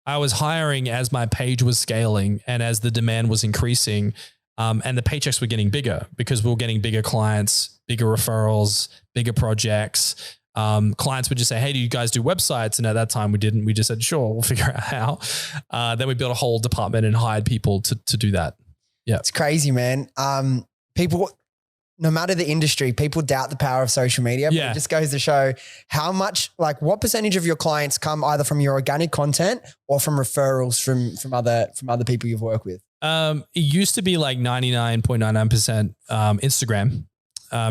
I was hiring as my page was scaling and as the demand was increasing, and the paychecks were getting bigger because we were getting bigger clients, bigger referrals, bigger projects. Clients would just say, hey, do you guys do websites? And at that time we didn't. We just said, sure, we'll figure out how. Then we built a whole department and hired people to do that. Yeah. It's crazy, man. People, no matter the industry, people doubt the power of social media. But it just goes to show how much, what percentage of your clients come either from your organic content or from referrals from other people you've worked with? It used to be 99.99% Instagram,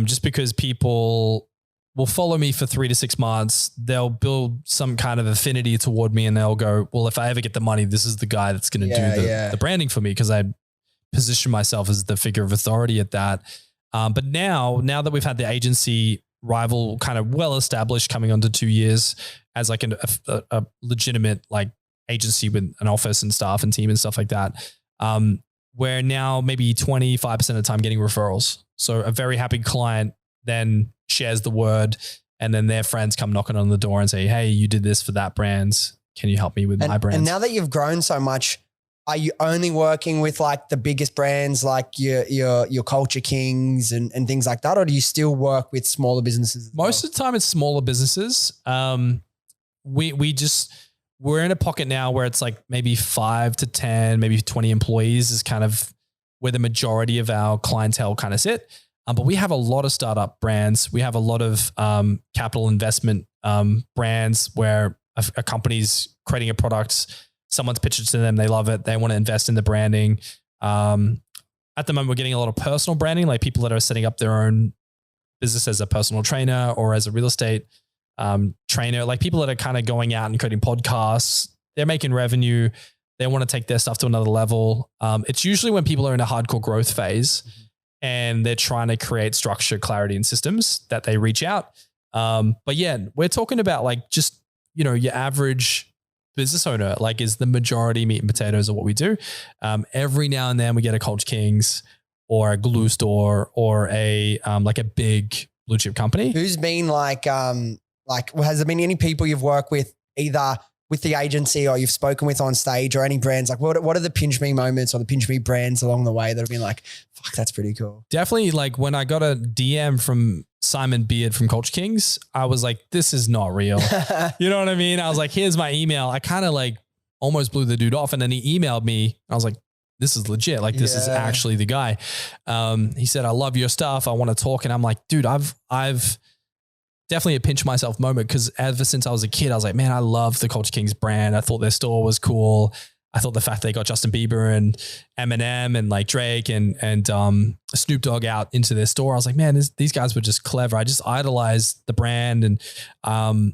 just because people will follow me for 3 to 6 months. They'll build some kind of affinity toward me, and they'll go, well, if I ever get the money, this is the guy that's going to do the branding for me, because I position myself as the figure of authority at that. But now that we've had the agency Rivyl kind of well established, coming on to 2 years as a legitimate agency with an office and staff and team and stuff like that, we're now maybe 25% of the time getting referrals. So a very happy client then shares the word, and then their friends come knocking on the door and say, hey, you did this for that brand. Can you help me with my brand? And now that you've grown so much, are you only working with like the biggest brands, like your Culture Kings and things like that? Or do you still work with smaller businesses? Most of the time it's smaller businesses. We're in a pocket now where it's like maybe 5 to 10, maybe 20 employees is kind of where the majority of our clientele kind of sit. But we have a lot of startup brands. We have a lot of capital investment brands where a company's creating a product, someone's pitched it to them, they love it, they want to invest in the branding. At the moment, we're getting a lot of personal branding, like people that are setting up their own business as a personal trainer or as a real estate trainer, like people that are kind of going out and creating podcasts. They're making revenue. They want to take their stuff to another level. It's usually when people are in a hardcore growth phase and they're trying to create structure, clarity, and systems that they reach out. But yeah, we're talking about like just, your average business owner, like is the majority meat and potatoes of what we do. Every now and then we get a Culture Kings or a glue store or a big blue chip company. Who's been has there been any people you've worked with either with the agency or you've spoken with on stage or any brands? Like what are the pinch me moments or the pinch me brands along the way that have been like, fuck, that's pretty cool? Definitely. Like when I got a DM from Simon Beard from Culture Kings, I was like, this is not real. You know what I mean? I was like, here's my email. I kind of like almost blew the dude off. And then he emailed me. I was like, this is legit. Like this is actually the guy. He said, I love your stuff. I want to talk. And I'm like, dude, I've definitely a pinch myself moment. Cause ever since I was a kid, I was like, man, I love the Culture Kings brand. I thought their store was cool. I thought the fact they got Justin Bieber and Eminem and like Drake and Snoop Dogg out into their store. I was like, man, these guys were just clever. I just idolized the brand and I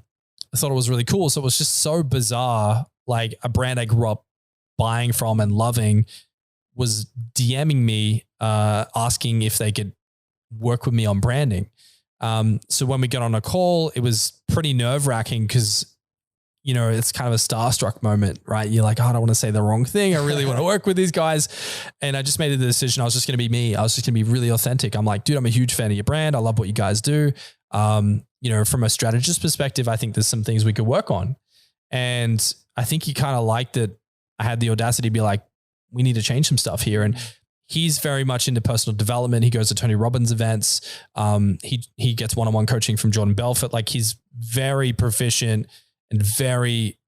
thought it was really cool. So it was just so bizarre. Like a brand I grew up buying from and loving was DMing me, asking if they could work with me on branding. So when we got on a call, it was pretty nerve wracking because, it's kind of a starstruck moment, right? You're like, oh, I don't want to say the wrong thing. I really want to work with these guys. And I just made the decision. I was just going to be me. I was just going to be really authentic. I'm like, dude, I'm a huge fan of your brand. I love what you guys do. From a strategist perspective, I think there's some things we could work on. And I think he kind of liked that I had the audacity to be like, we need to change some stuff here. And he's very much into personal development. He goes to Tony Robbins events. He gets one-on-one coaching from Jordan Belfort. Like he's very proficient and very,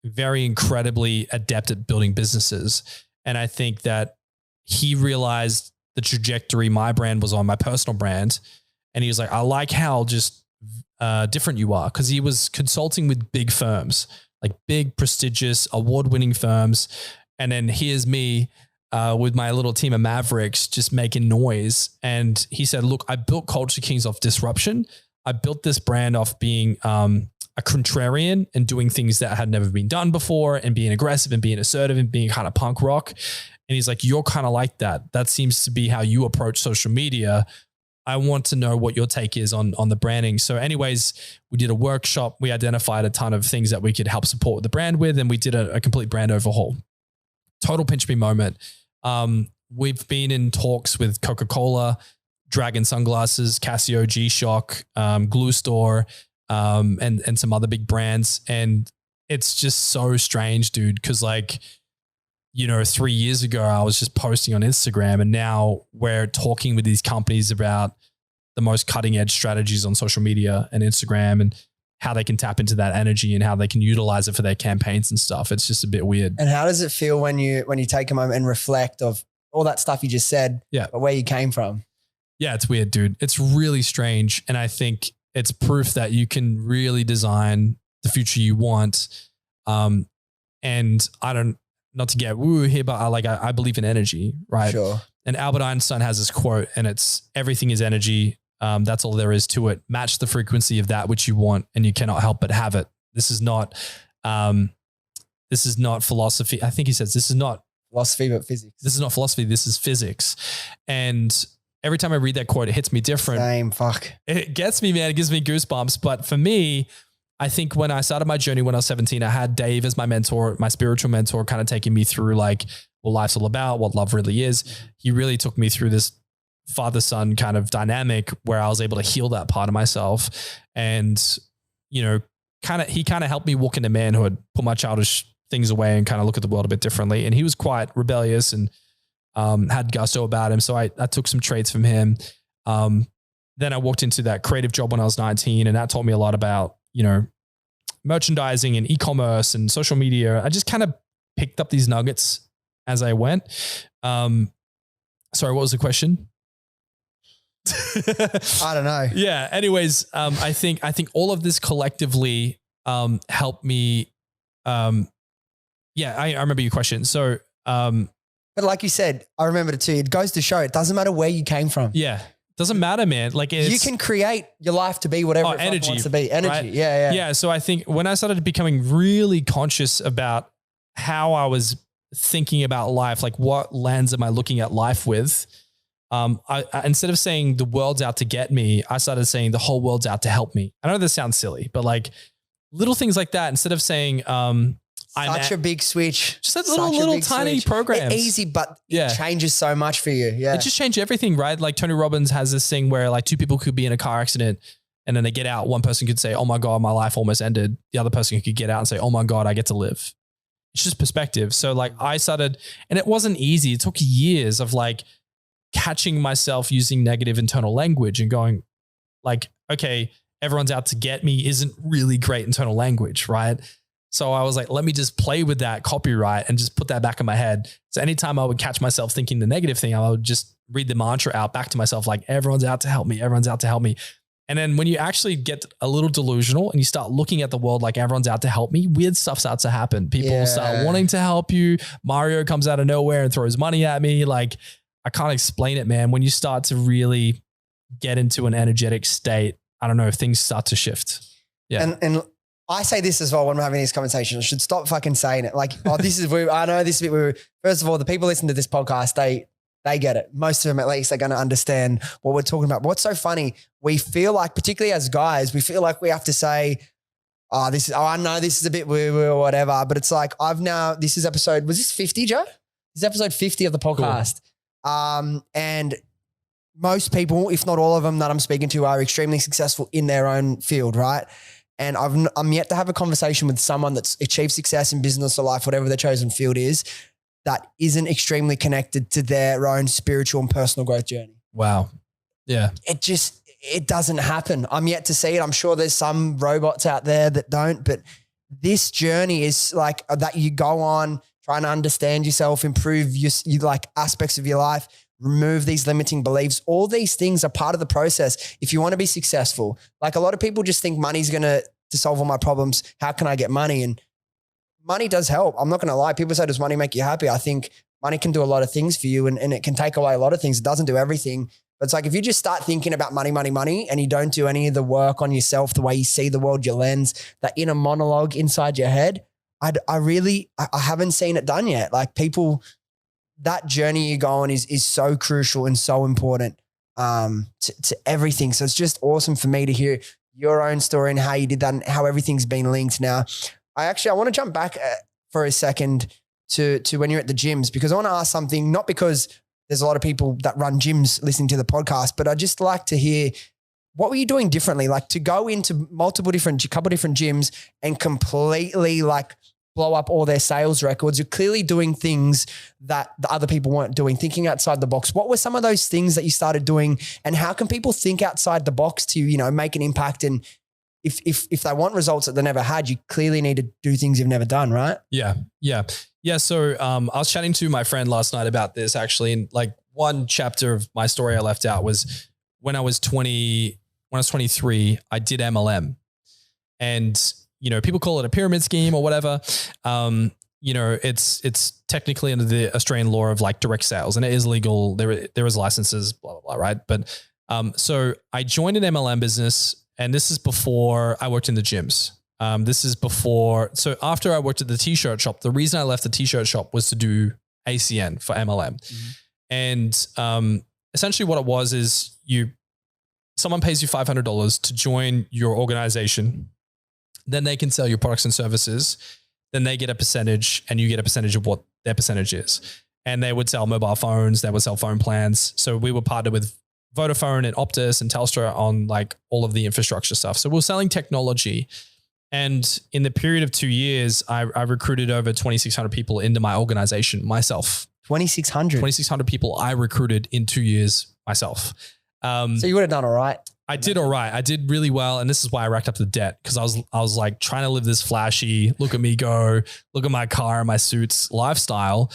very incredibly adept at building businesses. And I think that he realized the trajectory my brand was on, my personal brand. And he was like, I like how just different you are. Cause he was consulting with big firms, like big, prestigious, award-winning firms. And then here's me with my little team of Mavericks just making noise. And he said, look, I built Culture Kings off disruption. I built this brand off being a contrarian and doing things that had never been done before and being aggressive and being assertive and being kind of punk rock. And he's like, you're kind of like that. That seems to be how you approach social media. I want to know what your take is on the branding. So anyways, we did a workshop. We identified a ton of things that we could help support the brand with. And we did a complete brand overhaul. Total pinch me moment. We've been in talks with Coca-Cola, Dragon Sunglasses, Casio, G-Shock, Glue Store, and some other big brands. And it's just so strange, dude. Cause 3 years ago, I was just posting on Instagram and now we're talking with these companies about the most cutting edge strategies on social media and Instagram and how they can tap into that energy and how they can utilize it for their campaigns and stuff. It's just a bit weird. And how does it feel when you take a moment and reflect of all that stuff you just said, but where you came from? Yeah, it's weird, dude. It's really strange. And I think it's proof that you can really design the future you want. And not to get woo here, but I believe in energy, right? Sure. And Albert Einstein has this quote and it's everything is energy. That's all there is to it. Match the frequency of that which you want and you cannot help but have it. This is not philosophy. I think he says this is not philosophy, but physics. This is not philosophy. This is physics. And every time I read that quote, it hits me different. Same, fuck. It gets me, man. It gives me goosebumps. But for me, I think when I started my journey when I was 17, I had Dave as my mentor, my spiritual mentor, kind of taking me through what life's all about, what love really is. He really took me through this father-son kind of dynamic where I was able to heal that part of myself. And, he kind of helped me walk into manhood, put my childish things away and kind of look at the world a bit differently. And he was quite rebellious and had gusto about him. So I took some traits from him. Then I walked into that creative job when I was 19, and that taught me a lot about, merchandising and e-commerce and social media. I just kind of picked up these nuggets as I went. Sorry, what was the question? I don't know. Yeah. Anyways, I think all of this collectively helped me. I remember your question. So, but like you said, I remember it too. It goes to show it doesn't matter where you came from. Yeah. Doesn't matter, man. Like you can create your life to be whatever it wants to be. Energy. Right? Yeah. Yeah. So I think when I started becoming really conscious about how I was thinking about life, like what lens am I looking at life with? I instead of saying the world's out to get me, I started saying the whole world's out to help me. I know this sounds silly, but like little things like that, instead of saying, such a big switch. Just that little tiny programs. It's easy, but it changes so much for you. Yeah. It just changed everything, right? Like Tony Robbins has this thing where like two people could be in a car accident and then they get out. One person could say, oh my God, my life almost ended. The other person could get out and say, oh my God, I get to live. It's just perspective. So like I started, and it wasn't easy. It took years of like catching myself using negative internal language and going like, okay, everyone's out to get me isn't really great internal language, right? So I was like, let me just play with that copyright and just put that back in my head. So anytime I would catch myself thinking the negative thing, I would just read the mantra out back to myself, like everyone's out to help me. Everyone's out to help me. And then when you actually get a little delusional and you start looking at the world like everyone's out to help me, weird stuff starts to happen. People start wanting to help you. Mario comes out of nowhere and throws money at me. Like I can't explain it, man. When you start to really get into an energetic state, I don't know, if things start to shift. Yeah. And I say this as well when I'm having these conversations. I should stop fucking saying it. Like, this is where I know this is a bit where, first of all, the people listening to this podcast, they get it. Most of them, at least, they're going to understand what we're talking about. But what's so funny, we feel like, particularly as guys, we feel like we have to say, I know this is a bit woo-woo or whatever, but it's like, this is episode, was this 50, Joe? This is episode 50 of the podcast. Cool. And most people, if not all of them that I'm speaking to, are extremely successful in their own field, right? And I'm yet to have a conversation with someone that's achieved success in business or life, whatever their chosen field is, that isn't extremely connected to their own spiritual and personal growth journey. Wow. Yeah. It doesn't happen. I'm yet to see it. I'm sure there's some robots out there that don't, but this journey is like that you go on trying to understand yourself, improve your like aspects of your life, remove these limiting beliefs. All these things are part of the process. If you want to be successful, like a lot of people just think money's going to solve all my problems. How can I get money? And money does help. I'm not going to lie. People say, does money make you happy? I think money can do a lot of things for you and it can take away a lot of things. It doesn't do everything. But it's like, if you just start thinking about money, and you don't do any of the work on yourself, the way you see the world, your lens, that inner monologue inside your head, I haven't seen it done yet. Like people, that journey you go on is so crucial and so important to everything. So it's just awesome for me to hear your own story and how you did that and how everything's been linked now. I want to jump back for a second to when you're at the gyms, because I want to ask something, not because there's a lot of people that run gyms listening to the podcast, but I just like to hear, what were you doing differently? Like to go into couple different gyms and completely like blow up all their sales records. You're clearly doing things that the other people weren't doing, thinking outside the box. What were some of those things that you started doing, and how can people think outside the box to, make an impact? And if they want results that they never had, you clearly need to do things you've never done, right? Yeah. So I was chatting to my friend last night about this actually. And like one chapter of my story I left out was when I was 23, I did MLM, and people call it a pyramid scheme or whatever. It's technically under the Australian law of like direct sales, and it is legal. There is licenses, blah, blah, blah. Right. But, so I joined an MLM business, and this is before I worked in the gyms. So after I worked at the t-shirt shop, the reason I left the t-shirt shop was to do ACN for MLM. Mm-hmm. And, essentially what it was is someone pays you $500 to join your organization. Then they can sell your products and services. Then they get a percentage, and you get a percentage of what their percentage is. And they would sell mobile phones. They would sell phone plans. So we were partnered with Vodafone and Optus and Telstra on like all of the infrastructure stuff. So we're selling technology. And in the period of 2 years, I recruited over 2,600 people into my organization myself. 2,600? 2,600 people I recruited in 2 years myself. So you would have done all right. I did all right. I did really well. And this is why I racked up the debt, because I was like trying to live this flashy, look at me go, look at my car and my suits lifestyle,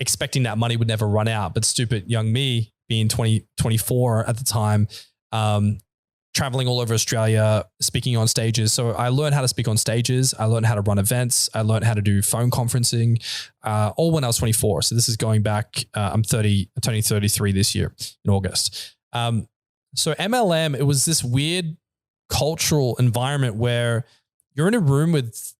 expecting that money would never run out. But stupid young me, being 24 at the time, traveling all over Australia, speaking on stages. So I learned how to speak on stages. I learned how to run events. I learned how to do phone conferencing, all when I was 24. So this is going back, I'm turning 33 this year in August. So MLM, it was this weird cultural environment where you're in a room with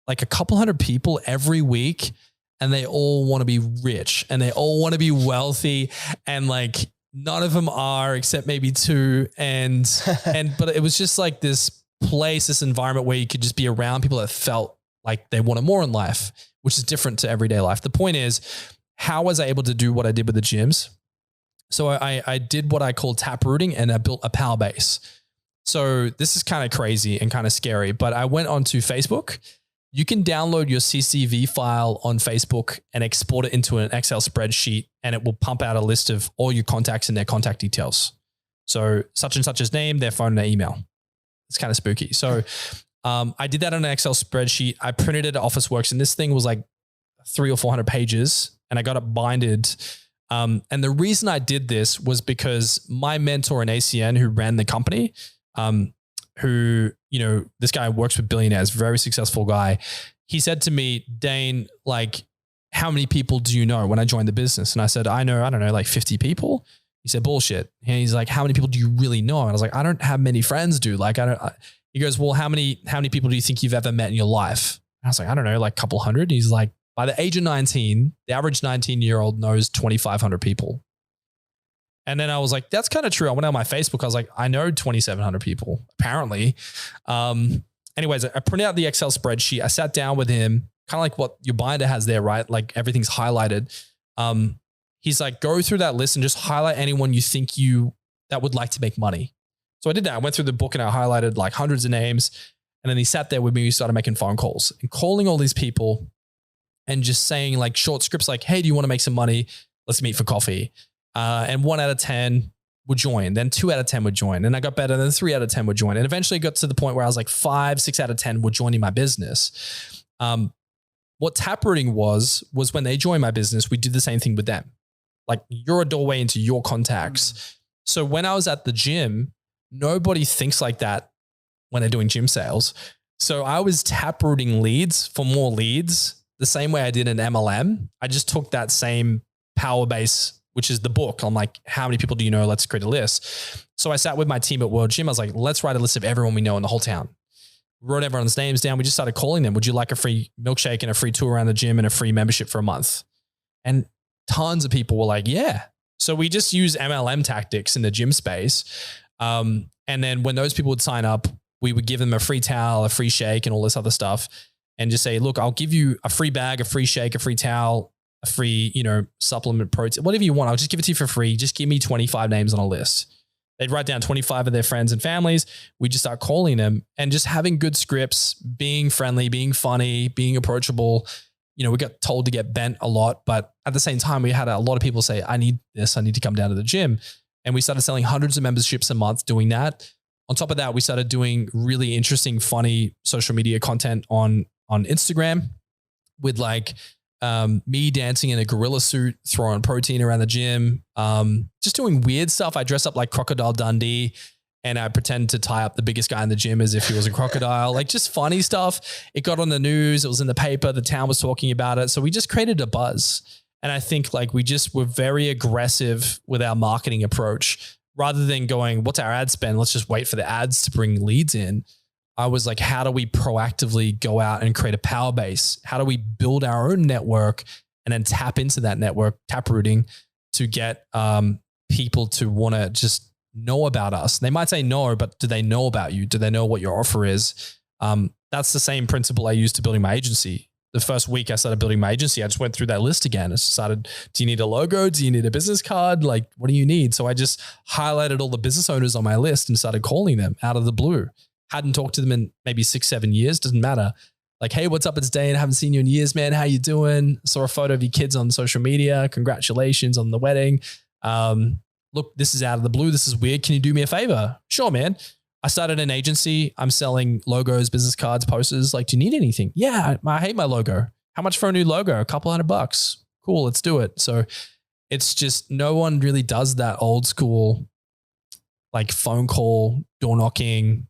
like a couple hundred people every week, and they all want to be rich and they all want to be wealthy, and like none of them are except maybe two. But it was just like this place, this environment where you could just be around people that felt like they wanted more in life, which is different to everyday life. The point is, how was I able to do what I did with the gyms? So I did what I call tap rooting, and I built a power base. So this is kind of crazy and kind of scary, but I went onto Facebook. You can download your CSV file on Facebook and export it into an Excel spreadsheet, and it will pump out a list of all your contacts and their contact details. So such and such's name, their phone, and their email. It's kind of spooky. So I did that on an Excel spreadsheet. I printed it at Officeworks, and this thing was like 300 or 400 pages, and I got it binded. And the reason I did this was because my mentor in ACN, who ran the company, who, you know, this guy works with billionaires, very successful guy. He said to me, Dain, like, how many people do you know when I joined the business? And I said, I don't know, like 50 people. He said, bullshit. And he's like, how many people do you really know? And I was like, I don't have many friends, dude. Like, he goes, well, how many people do you think you've ever met in your life? And I was like, I don't know, like a couple hundred. He's like, by the age of 19, the average 19-year-old knows 2,500 people. And then I was like, that's kind of true. I went on my Facebook. I was like, I know 2,700 people, apparently. Anyways, I printed out the Excel spreadsheet. I sat down with him, kind of like what your binder has there, right? Like everything's highlighted. He's like, go through that list and just highlight anyone you think that would like to make money. So I did that. I went through the book and I highlighted like hundreds of names. And then he sat there with me. We started making phone calls and calling all these people and just saying like short scripts like, hey, do you want to make some money? Let's meet for coffee. And 1 out of 10 would join. Then 2 out of 10 would join. And I got better. Then 3 out of 10 would join. And eventually got to the point where I was like 5, 6 out of 10 were joining my business. What taprooting was when they joined my business, we did the same thing with them. Like, you're a doorway into your contacts. So when I was at the gym, nobody thinks like that when they're doing gym sales. So I was taprooting leads for more leads the same way I did in MLM. I just took that same power base, which is the book. I'm like, how many people do you know? Let's create a list. So I sat with my team at World Gym. I was like, let's write a list of everyone we know in the whole town. Wrote everyone's names down. We just started calling them. Would you like a free milkshake and a free tour around the gym and a free membership for a month? And tons of people were like, yeah. So we just use MLM tactics in the gym space. And then when those people would sign up, we would give them a free towel, a free shake, and all this other stuff. And just say, look, I'll give you a free bag, a free shake, a free towel, a free, supplement, protein, whatever you want. I'll just give it to you for free. Just give me 25 names on a list. They'd write down 25 of their friends and families. We just start calling them and just having good scripts, being friendly, being funny, being approachable. We got told to get bent a lot, but at the same time, we had a lot of people say, I need this. I need to come down to the gym. And we started selling hundreds of memberships a month doing that. On top of that, we started doing really interesting, funny social media content on Instagram with like me dancing in a gorilla suit, throwing protein around the gym, just doing weird stuff. I dress up like Crocodile Dundee and I pretend to tie up the biggest guy in the gym as if he was a crocodile, like just funny stuff. It got on the news. It was in the paper. The town was talking about it. So we just created a buzz. And I think like we just were very aggressive with our marketing approach rather than going, what's our ad spend? Let's just wait for the ads to bring leads in. I was like, how do we proactively go out and create a power base? How do we build our own network and then tap into that network, taprooting, to get people to want to just know about us? They might say no, but do they know about you? Do they know what your offer is? That's the same principle I used to building my agency. The first week I started building my agency, I just went through that list again. I started, do you need a logo? Do you need a business card? Like, what do you need? So I just highlighted all the business owners on my list and started calling them out of the blue. hadn't talked to them in maybe 6-7 years, doesn't matter. Like, hey, what's up? It's Dain. I haven't seen you in years, man. How you doing? Saw a photo of your kids on social media. Congratulations on the wedding. Look, this is out of the blue. This is weird. Can you do me a favor? Sure, man. I started an agency. I'm selling logos, business cards, posters. Like, do you need anything? Yeah, I hate my logo. How much for a new logo? A couple $100. Cool, let's do it. So it's just no one really does that old school, like phone call, door knocking.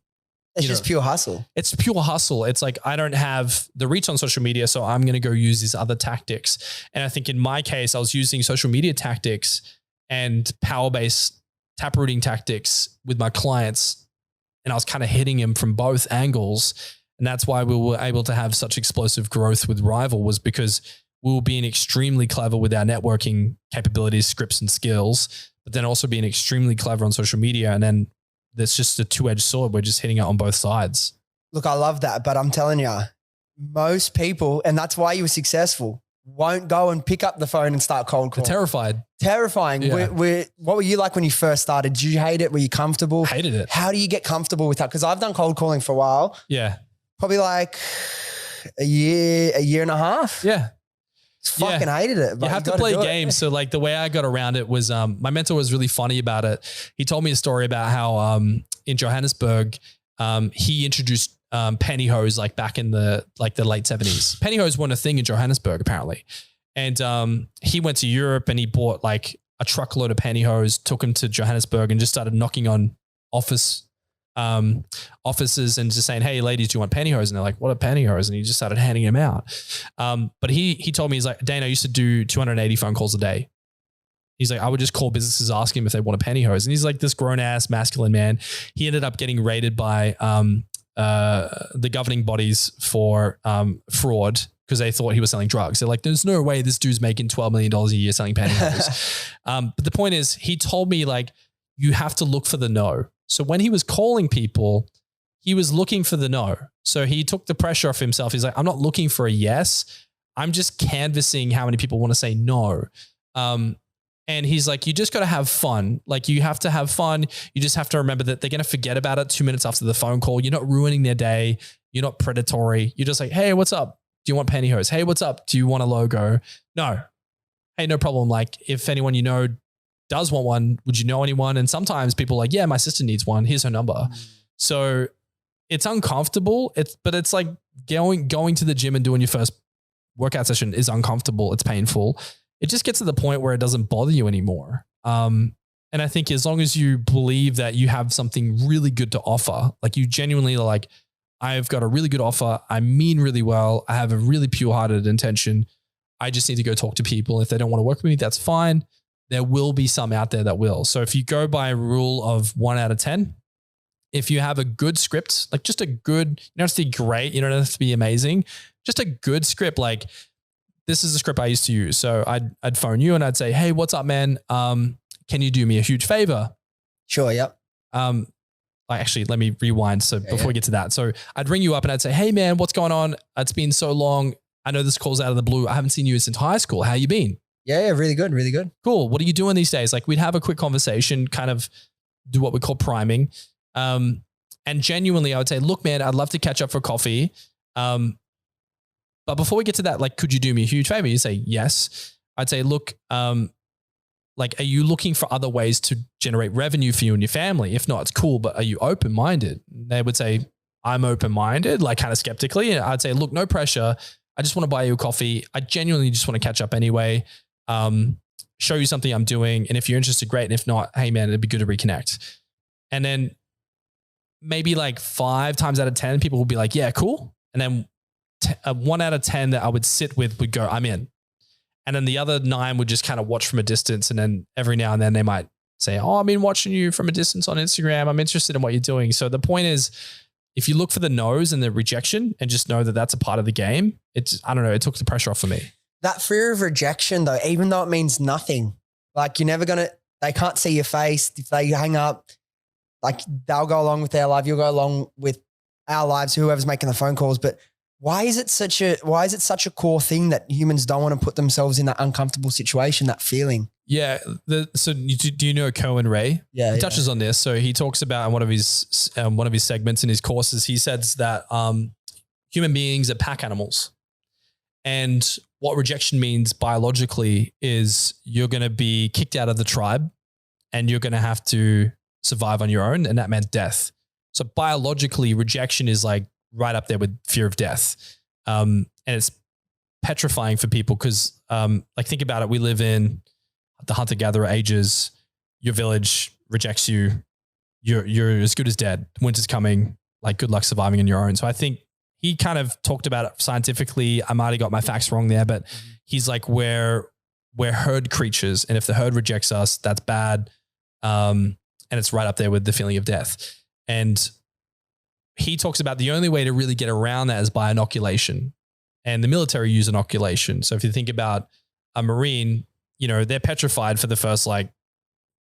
It's just pure hustle. It's pure hustle. It's like, I don't have the reach on social media, so I'm going to go use these other tactics. And I think in my case, I was using social media tactics and power-based taprooting tactics with my clients. And I was kind of hitting them from both angles. And that's why we were able to have such explosive growth with Rivyl, was because we were being extremely clever with our networking capabilities, scripts and skills, but then also being extremely clever on social media. And then there's just a two-edged sword. We're just hitting it on both sides. Look, I love that, but I'm telling you, most people, and that's why you were successful, won't go and pick up the phone and start cold calling. They're terrified. Terrifying. Yeah. What were you like when you first started? Did you hate it? Were you comfortable? Hated it. How do you get comfortable with that? Because I've done cold calling for a while. Yeah. Probably like a year and a half. Yeah. Fucking hated it. You have to play games. So like the way I got around it was, my mentor was really funny about it. He told me a story about how in Johannesburg, he introduced pantyhose like back in the late 70s. Pantyhose weren't a thing in Johannesburg apparently. And he went to Europe and he bought like a truckload of pantyhose, took them to Johannesburg and just started knocking on offices and just saying, hey ladies, do you want pantyhose? And they're like, what are pantyhose? And he just started handing them out. But he told me, he's like, Dain, I used to do 280 phone calls a day. He's like, I would just call businesses, asking them if they want a pantyhose. And he's like this grown ass masculine man. He ended up getting raided by the governing bodies for fraud because they thought he was selling drugs. They're like, there's no way this dude's making $12 million a year selling pantyhose. But the point is, he told me like, you have to look for the no. So when he was calling people, he was looking for the no. So he took the pressure off himself. He's like, I'm not looking for a yes. I'm just canvassing how many people want to say no. And he's like, you just got to have fun. Like you have to have fun. You just have to remember that they're going to forget about it 2 minutes after the phone call. You're not ruining their day. You're not predatory. You're just like, hey, what's up? Do you want pantyhose? Hey, what's up? Do you want a logo? No. Hey, no problem. Like if anyone you know does want one, would you know anyone? And sometimes people are like, yeah, my sister needs one. Here's her number. So it's uncomfortable. But it's like going to the gym and doing your first workout session is uncomfortable. It's painful. It just gets to the point where it doesn't bother you anymore. And I think as long as you believe that you have something really good to offer, like you genuinely are like, I've got a really good offer. I mean really well. I have a really pure-hearted intention. I just need to go talk to people. If they don't want to work with me, that's fine. There will be some out there that will. So if you go by a rule of 1 out of 10, if you have a good script, like just a good, you don't have to be great, you don't have to be amazing, just a good script. Like this is a script I used to use. So I'd phone you and I'd say, hey, what's up, man? Can you do me a huge favor? Sure. Yep. Actually, let me rewind. So before we get to that, so I'd ring you up and I'd say, hey man, what's going on? It's been so long. I know this call's out of the blue. I haven't seen you since high school. How you been? Yeah, really good. Really good. Cool. What are you doing these days? Like we'd have a quick conversation, kind of do what we call priming. And genuinely I would say, look, man, I'd love to catch up for coffee. But before we get to that, like, could you do me a huge favor? You say, yes. I'd say, look, like, are you looking for other ways to generate revenue for you and your family? If not, it's cool, but are you open-minded? They would say, I'm open-minded, like kind of skeptically. And I'd say, look, no pressure. I just want to buy you a coffee. I genuinely just want to catch up anyway. Show you something I'm doing. And if you're interested, great. And if not, hey man, it'd be good to reconnect. And then maybe like 5 times out of 10, people will be like, yeah, cool. And then 1 out of 10 that I would sit with would go, I'm in. And then the other 9 would just kind of watch from a distance. And then every now and then they might say, oh, I've been watching you from a distance on Instagram. I'm interested in what you're doing. So the point is, if you look for the no's and the rejection and just know that that's a part of the game, I don't know, it took the pressure off for me. That fear of rejection though, even though it means nothing, like you're never they can't see your face. If they hang up, like they'll go along with their life. You'll go along with our lives, whoever's making the phone calls. But why is it such a core thing that humans don't want to put themselves in that uncomfortable situation, that feeling? Yeah. Do you know Cohen Ray? Yeah. He touches on this. So he talks about in one of his segments in his courses, he says that human beings are pack animals. And what rejection means biologically is you're going to be kicked out of the tribe and you're going to have to survive on your own. And that meant death. So biologically, rejection is like right up there with fear of death. And it's petrifying for people because like think about it. We live in the hunter-gatherer ages. Your village rejects you. You're as good as dead. Winter's coming. Like good luck surviving on your own. So I think he kind of talked about it scientifically. I might have got my facts wrong there, but he's like we're herd creatures. And if the herd rejects us, that's bad. And it's right up there with the feeling of death. And he talks about the only way to really get around that is by inoculation. And the military use inoculation. So if you think about a Marine, you know, they're petrified for the first like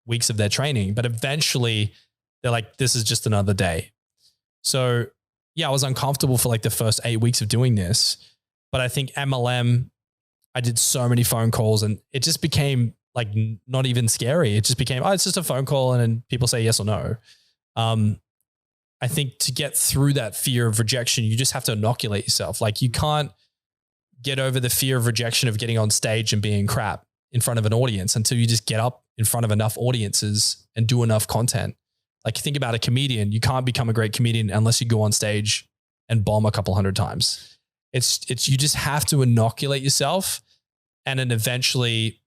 weeks of their training, but eventually they're like, this is just another day. So yeah, I was uncomfortable for like the first 8 weeks of doing this, but I think MLM, I did so many phone calls and it just became like not even scary. It just became, oh, it's just a phone call and then people say yes or no. I think to get through that fear of rejection, you just have to inoculate yourself. Like you can't get over the fear of rejection of getting on stage and being crap in front of an audience until you just get up in front of enough audiences and do enough content. Like think about a comedian. You can't become a great comedian unless you go on stage and bomb a couple hundred times. It's you just have to inoculate yourself. And then eventually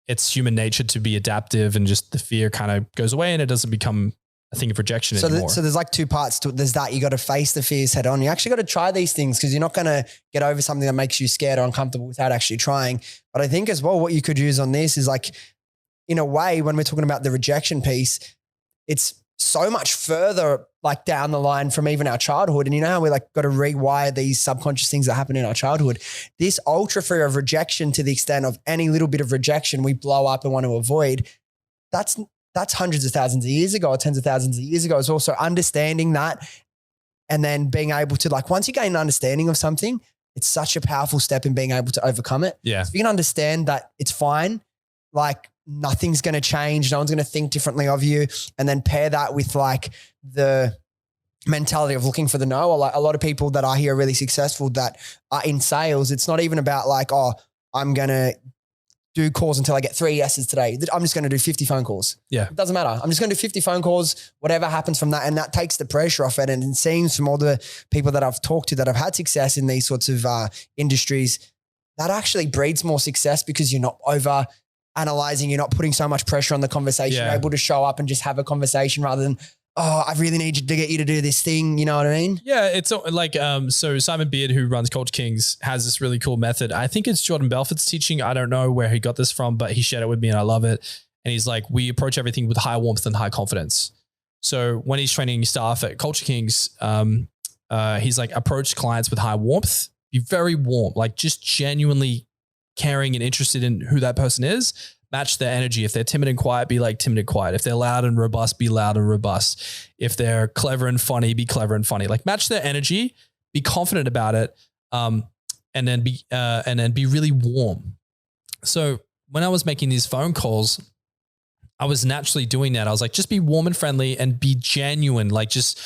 it's human nature to be adaptive and just the fear kind of goes away and it doesn't become a thing of rejection anymore. So there's like two parts to it. There's that you got to face the fears head on. You actually got to try these things because you're not going to get over something that makes you scared or uncomfortable without actually trying. But I think as well, what you could use on this is like, in a way, when we're talking about the rejection piece, it's so much further like down the line from even our childhood. And you know how we like got to rewire these subconscious things that happen in our childhood. This ultra fear of rejection to the extent of any little bit of rejection we blow up and want to avoid, that's hundreds of thousands of years ago or tens of thousands of years ago. It's also understanding that and then being able to like, once you gain an understanding of something, it's such a powerful step in being able to overcome it. Yeah. So if you can understand that it's fine, like nothing's going to change. No one's going to think differently of you. And then pair that with like the mentality of looking for the no. Or like a lot of people that I hear are really successful that are in sales. It's not even about like, oh, I'm going to do calls until I get 3 yeses today. I'm just going to do 50 phone calls. Yeah. It doesn't matter. I'm just going to do 50 phone calls, whatever happens from that. And that takes the pressure off it. And it seems from all the people that I've talked to that have had success in these sorts of industries, that actually breeds more success because you're not over analyzing, you're not putting so much pressure on the conversation. Yeah. You're able to show up and just have a conversation rather than, oh, I really need to get you to do this thing. You know what I mean? Yeah. It's like, so Simon Beard, who runs Culture Kings, has this really cool method. I think it's Jordan Belfort's teaching. I don't know where he got this from, but he shared it with me and I love it. And he's like, we approach everything with high warmth and high confidence. So when he's training staff at Culture Kings, he's like, approach clients with high warmth, be very warm, like just genuinely caring and interested in who that person is. Match their energy. If they're timid and quiet, be like timid and quiet. If they're loud and robust, be loud and robust. If they're clever and funny, be clever and funny. Like match their energy, be confident about it, and then be really warm. So when I was making these phone calls, I was naturally doing that. I was like, just be warm and friendly and be genuine. Like just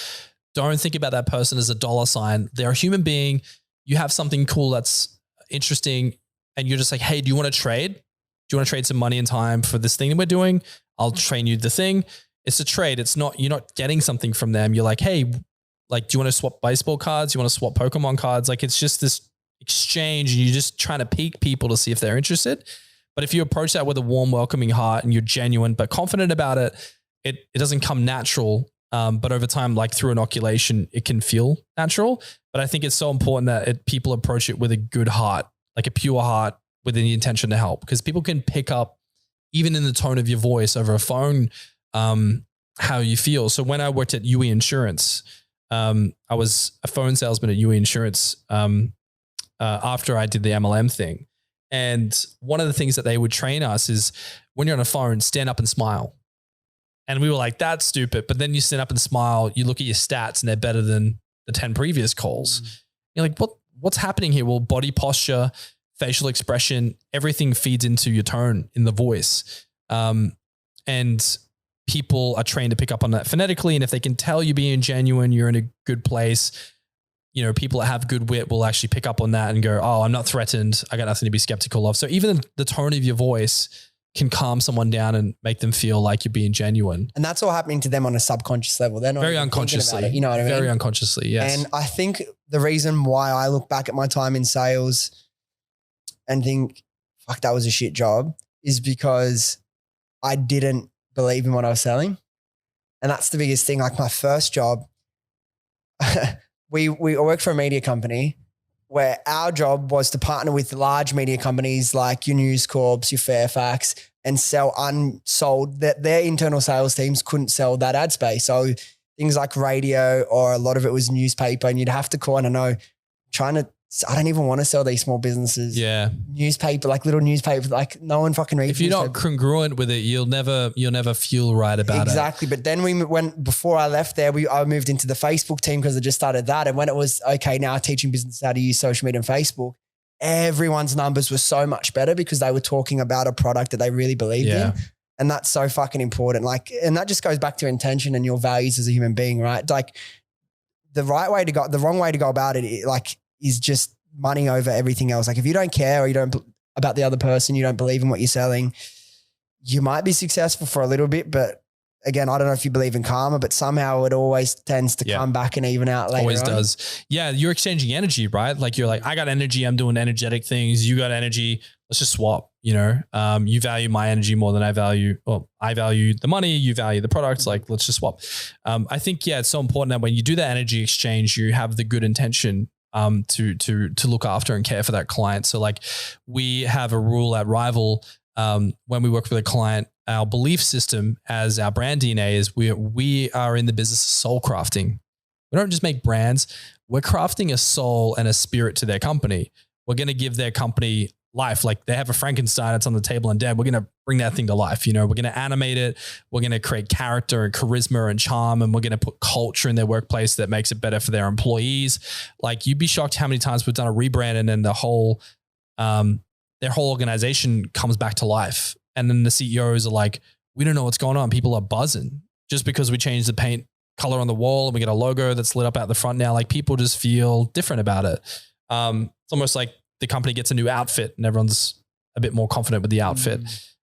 don't think about that person as a dollar sign. They're a human being. You have something cool that's interesting, and you're just like, hey, do you want to trade? Do you want to trade some money and time for this thing that we're doing? I'll train you the thing. It's a trade. It's not, you're not getting something from them. You're like, hey, like, do you want to swap baseball cards? You want to swap Pokemon cards? Like, it's just this exchange and you're just trying to pique people to see if they're interested. But if you approach that with a warm, welcoming heart and you're genuine, but confident about it, it doesn't come natural. But over time, like through inoculation, it can feel natural. But I think it's so important that people approach it with a good heart, like a pure heart, with the intention to help, because people can pick up even in the tone of your voice over a phone, how you feel. So when I worked at UE Insurance, I was a phone salesman at UE Insurance after I did the MLM thing. And one of the things that they would train us is when you're on a phone, stand up and smile. And we were like, that's stupid. But then you stand up and smile, you look at your stats and they're better than the 10 previous calls. You're like, what's happening here? Well, body posture, facial expression, everything feeds into your tone in the voice. And people are trained to pick up on that phonetically. And if they can tell you being genuine, you're in a good place. You know, people that have good wit will actually pick up on that and go, oh, I'm not threatened. I got nothing to be skeptical of. So even the tone of your voice can calm someone down and make them feel like you're being genuine. And that's all happening to them on a subconscious level. They're not very even unconsciously. about it, you know what I mean? Very unconsciously, yes. And I think the reason why I look back at my time in sales and think, fuck, that was a shit job, is because I didn't believe in what I was selling. And that's the biggest thing. Like my first job, we worked for a media company where our job was to partner with large media companies like your News Corps, your Fairfax, and sell unsold, that their internal sales teams couldn't sell that ad space. So things like radio, or a lot of it was newspaper, and you'd have to call, I don't know, I don't even want to sell these small businesses. Yeah. Newspaper, like little newspaper, like no one fucking reads. If you're not congruent with it, you'll never feel right about it. Exactly. But then before I left there, I moved into the Facebook team because I just started that. And when it was, okay, now teaching business how to use social media and Facebook, everyone's numbers were so much better because they were talking about a product that they really believed in. And that's so fucking important. Like, and that just goes back to intention and your values as a human being, right? Like the wrong way to go about it, like, is just money over everything else. Like if you don't care, or you don't about the other person, you don't believe in what you're selling, you might be successful for a little bit, but again, I don't know if you believe in karma, but somehow it always tends to come back and even out later. Always does. Yeah. You're exchanging energy, right? Like you're like, I got energy. I'm doing energetic things. You got energy. Let's just swap, you know, you value my energy more than I value the money. You value the products. Like, let's just swap. I think, it's so important that when you do that energy exchange, you have the good intention to look after and care for that client. So like we have a rule at Rivyl, when we work with a client, our belief system as our brand DNA is we are in the business of soul crafting. We don't just make brands. We're crafting a soul and a spirit to their company. We're going to give their company life. Like they have a Frankenstein that's on the table and dead. We're going to bring that thing to life. You know, we're going to animate it. We're going to create character and charisma and charm. And we're going to put culture in their workplace that makes it better for their employees. Like you'd be shocked how many times we've done a rebrand and then their whole organization comes back to life. And then the CEOs are like, we don't know what's going on. People are buzzing just because we changed the paint color on the wall and we get a logo that's lit up out the front now. Like people just feel different about it. It's almost like the company gets a new outfit and everyone's a bit more confident with the outfit.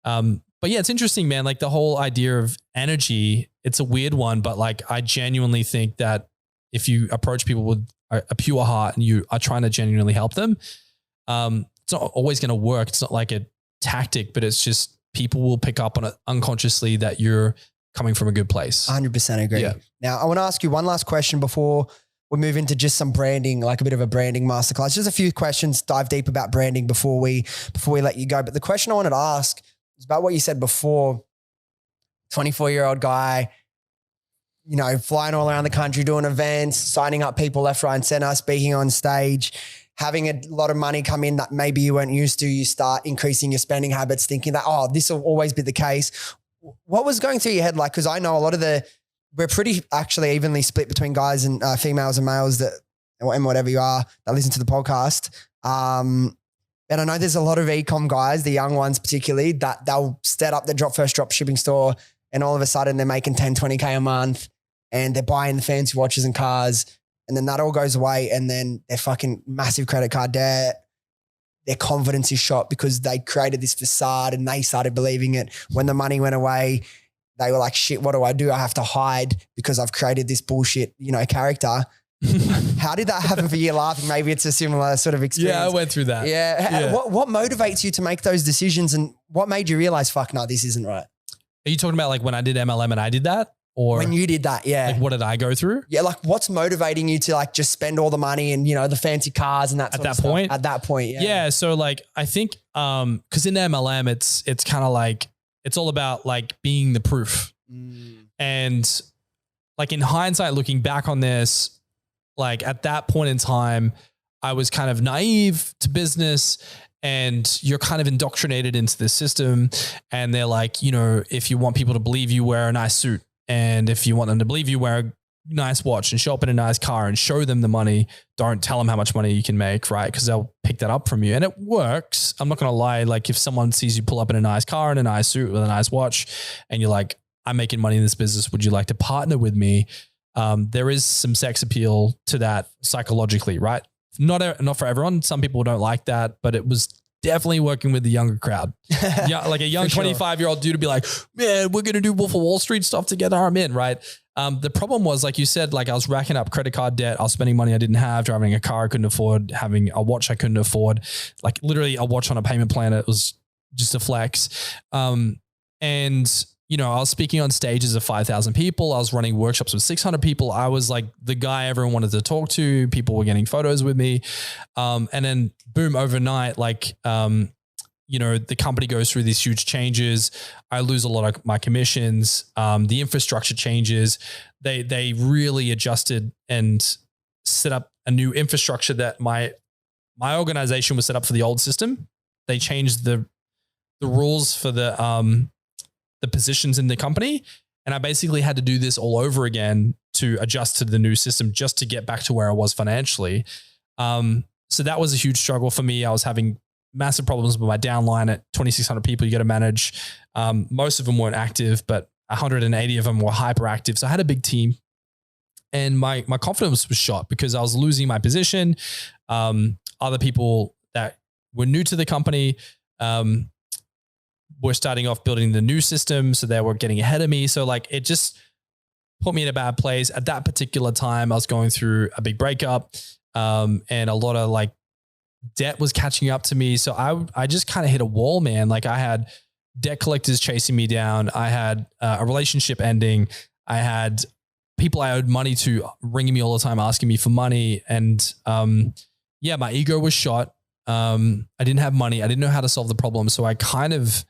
But yeah, it's interesting, man. Like the whole idea of energy, it's a weird one, but like, I genuinely think that if you approach people with a pure heart and you are trying to genuinely help them, it's not always going to work. It's not like a tactic, but it's just people will pick up on it unconsciously that you're coming from a good place. 100% agree. Yeah. Now I want to ask you one last question before we move into just some branding, like a bit of a branding masterclass. Just a few questions, dive deep about branding before we let you go. But the question I wanted to ask is about what you said before. 24-year-old guy, you know, flying all around the country, doing events, signing up people left, right, and center, speaking on stage, having a lot of money come in that maybe you weren't used to. You start increasing your spending habits, thinking that, oh, this will always be the case. What was going through your head? Like, because I know a lot of we're pretty actually evenly split between guys and females and males and whatever you are that listen to the podcast. And I know there's a lot of e-com guys, the young ones particularly, that they'll set up their first drop shipping store and all of a sudden they're making 10, 20K a month and they're buying the fancy watches and cars, and then that all goes away and then they're fucking massive credit card debt. Their confidence is shot because they created this facade and they started believing it. When the money went away, they were like, shit, what do? I have to hide because I've created this bullshit, character. How did that happen for you? Laughing? Maybe it's a similar sort of experience. Yeah, I went through that. Yeah. What motivates you to make those decisions, and what made you realize, fuck, no, this isn't right? Are you talking about like when I did MLM and I did that? Or when you did that, yeah. Like what did I go through? Yeah, like what's motivating you to like just spend all the money and, the fancy cars and that sort of stuff? At that point, yeah. Yeah, so like I think because in MLM it's kind of like it's all about like being the proof. And like in hindsight, looking back on this, like at that point in time, I was kind of naive to business and you're kind of indoctrinated into the system. And they're like, if you want people to believe you, wear a nice suit. And if you want them to believe you, wear a nice watch and show up in a nice car and show them the money. Don't tell them how much money you can make, right? Because they'll pick that up from you. And it works. I'm not going to lie. Like if someone sees you pull up in a nice car and a nice suit with a nice watch and you're like, I'm making money in this business. Would you like to partner with me? There is some sex appeal to that psychologically, right? Not for everyone. Some people don't like that, but it was definitely working with the younger crowd. Yeah, like a young 25-year-old dude to be like, man, we're going to do Wolf of Wall Street stuff together. I'm in, right? The problem was, like you said, like I was racking up credit card debt. I was spending money I didn't have, driving a car I couldn't afford, having a watch I couldn't afford, like literally a watch on a payment plan. It was just a flex. And you know, I was speaking on stages of 5,000 people. I was running workshops with 600 people. I was like the guy everyone wanted to talk to. People were getting photos with me. And then boom, overnight, like, you know, the company goes through these huge changes. I lose a lot of my commissions. The infrastructure changes. They really adjusted and set up a new infrastructure that my organization was set up for the old system. They changed the rules for the positions in the company. And I basically had to do this all over again to adjust to the new system just to get back to where I was financially. So that was a huge struggle for me. I was having massive problems with my downline at 2,600 people you got to manage. Most of them weren't active, but 180 of them were hyperactive. So I had a big team and my confidence was shot because I was losing my position. Other people that were new to the company, were starting off building the new system. So they were getting ahead of me. So like, it just put me in a bad place. At that particular time, I was going through a big breakup, and a lot of like debt was catching up to me. So I just kind of hit a wall, man. Like I had debt collectors chasing me down. I had a relationship ending. I had people I owed money to ringing me all the time, asking me for money. And, yeah, my ego was shot. I didn't have money. I didn't know how to solve the problem. So I kind of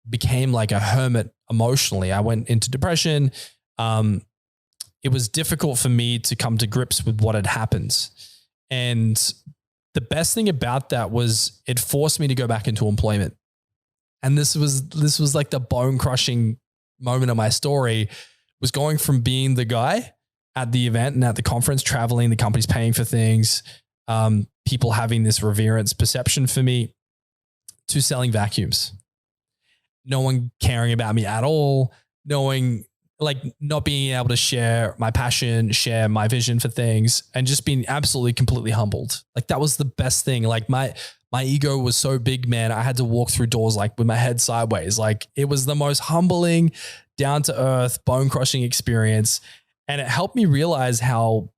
became like a hermit emotionally. I went into depression. It was difficult for me to come to grips with what had happened. And the best thing about that was it forced me to go back into employment. And this was like the bone crushing moment of my story, was going from being the guy at the event and at the conference, traveling, the company's paying for things, people having this reverence perception for me, to selling vacuums. No one caring about me at all, not being able to share my passion, share my vision for things, and just being absolutely completely humbled. Like that was the best thing. Like my ego was so big, man. I had to walk through doors like with my head sideways. Like it was the most humbling, down to earth, bone crushing experience. And it helped me realize how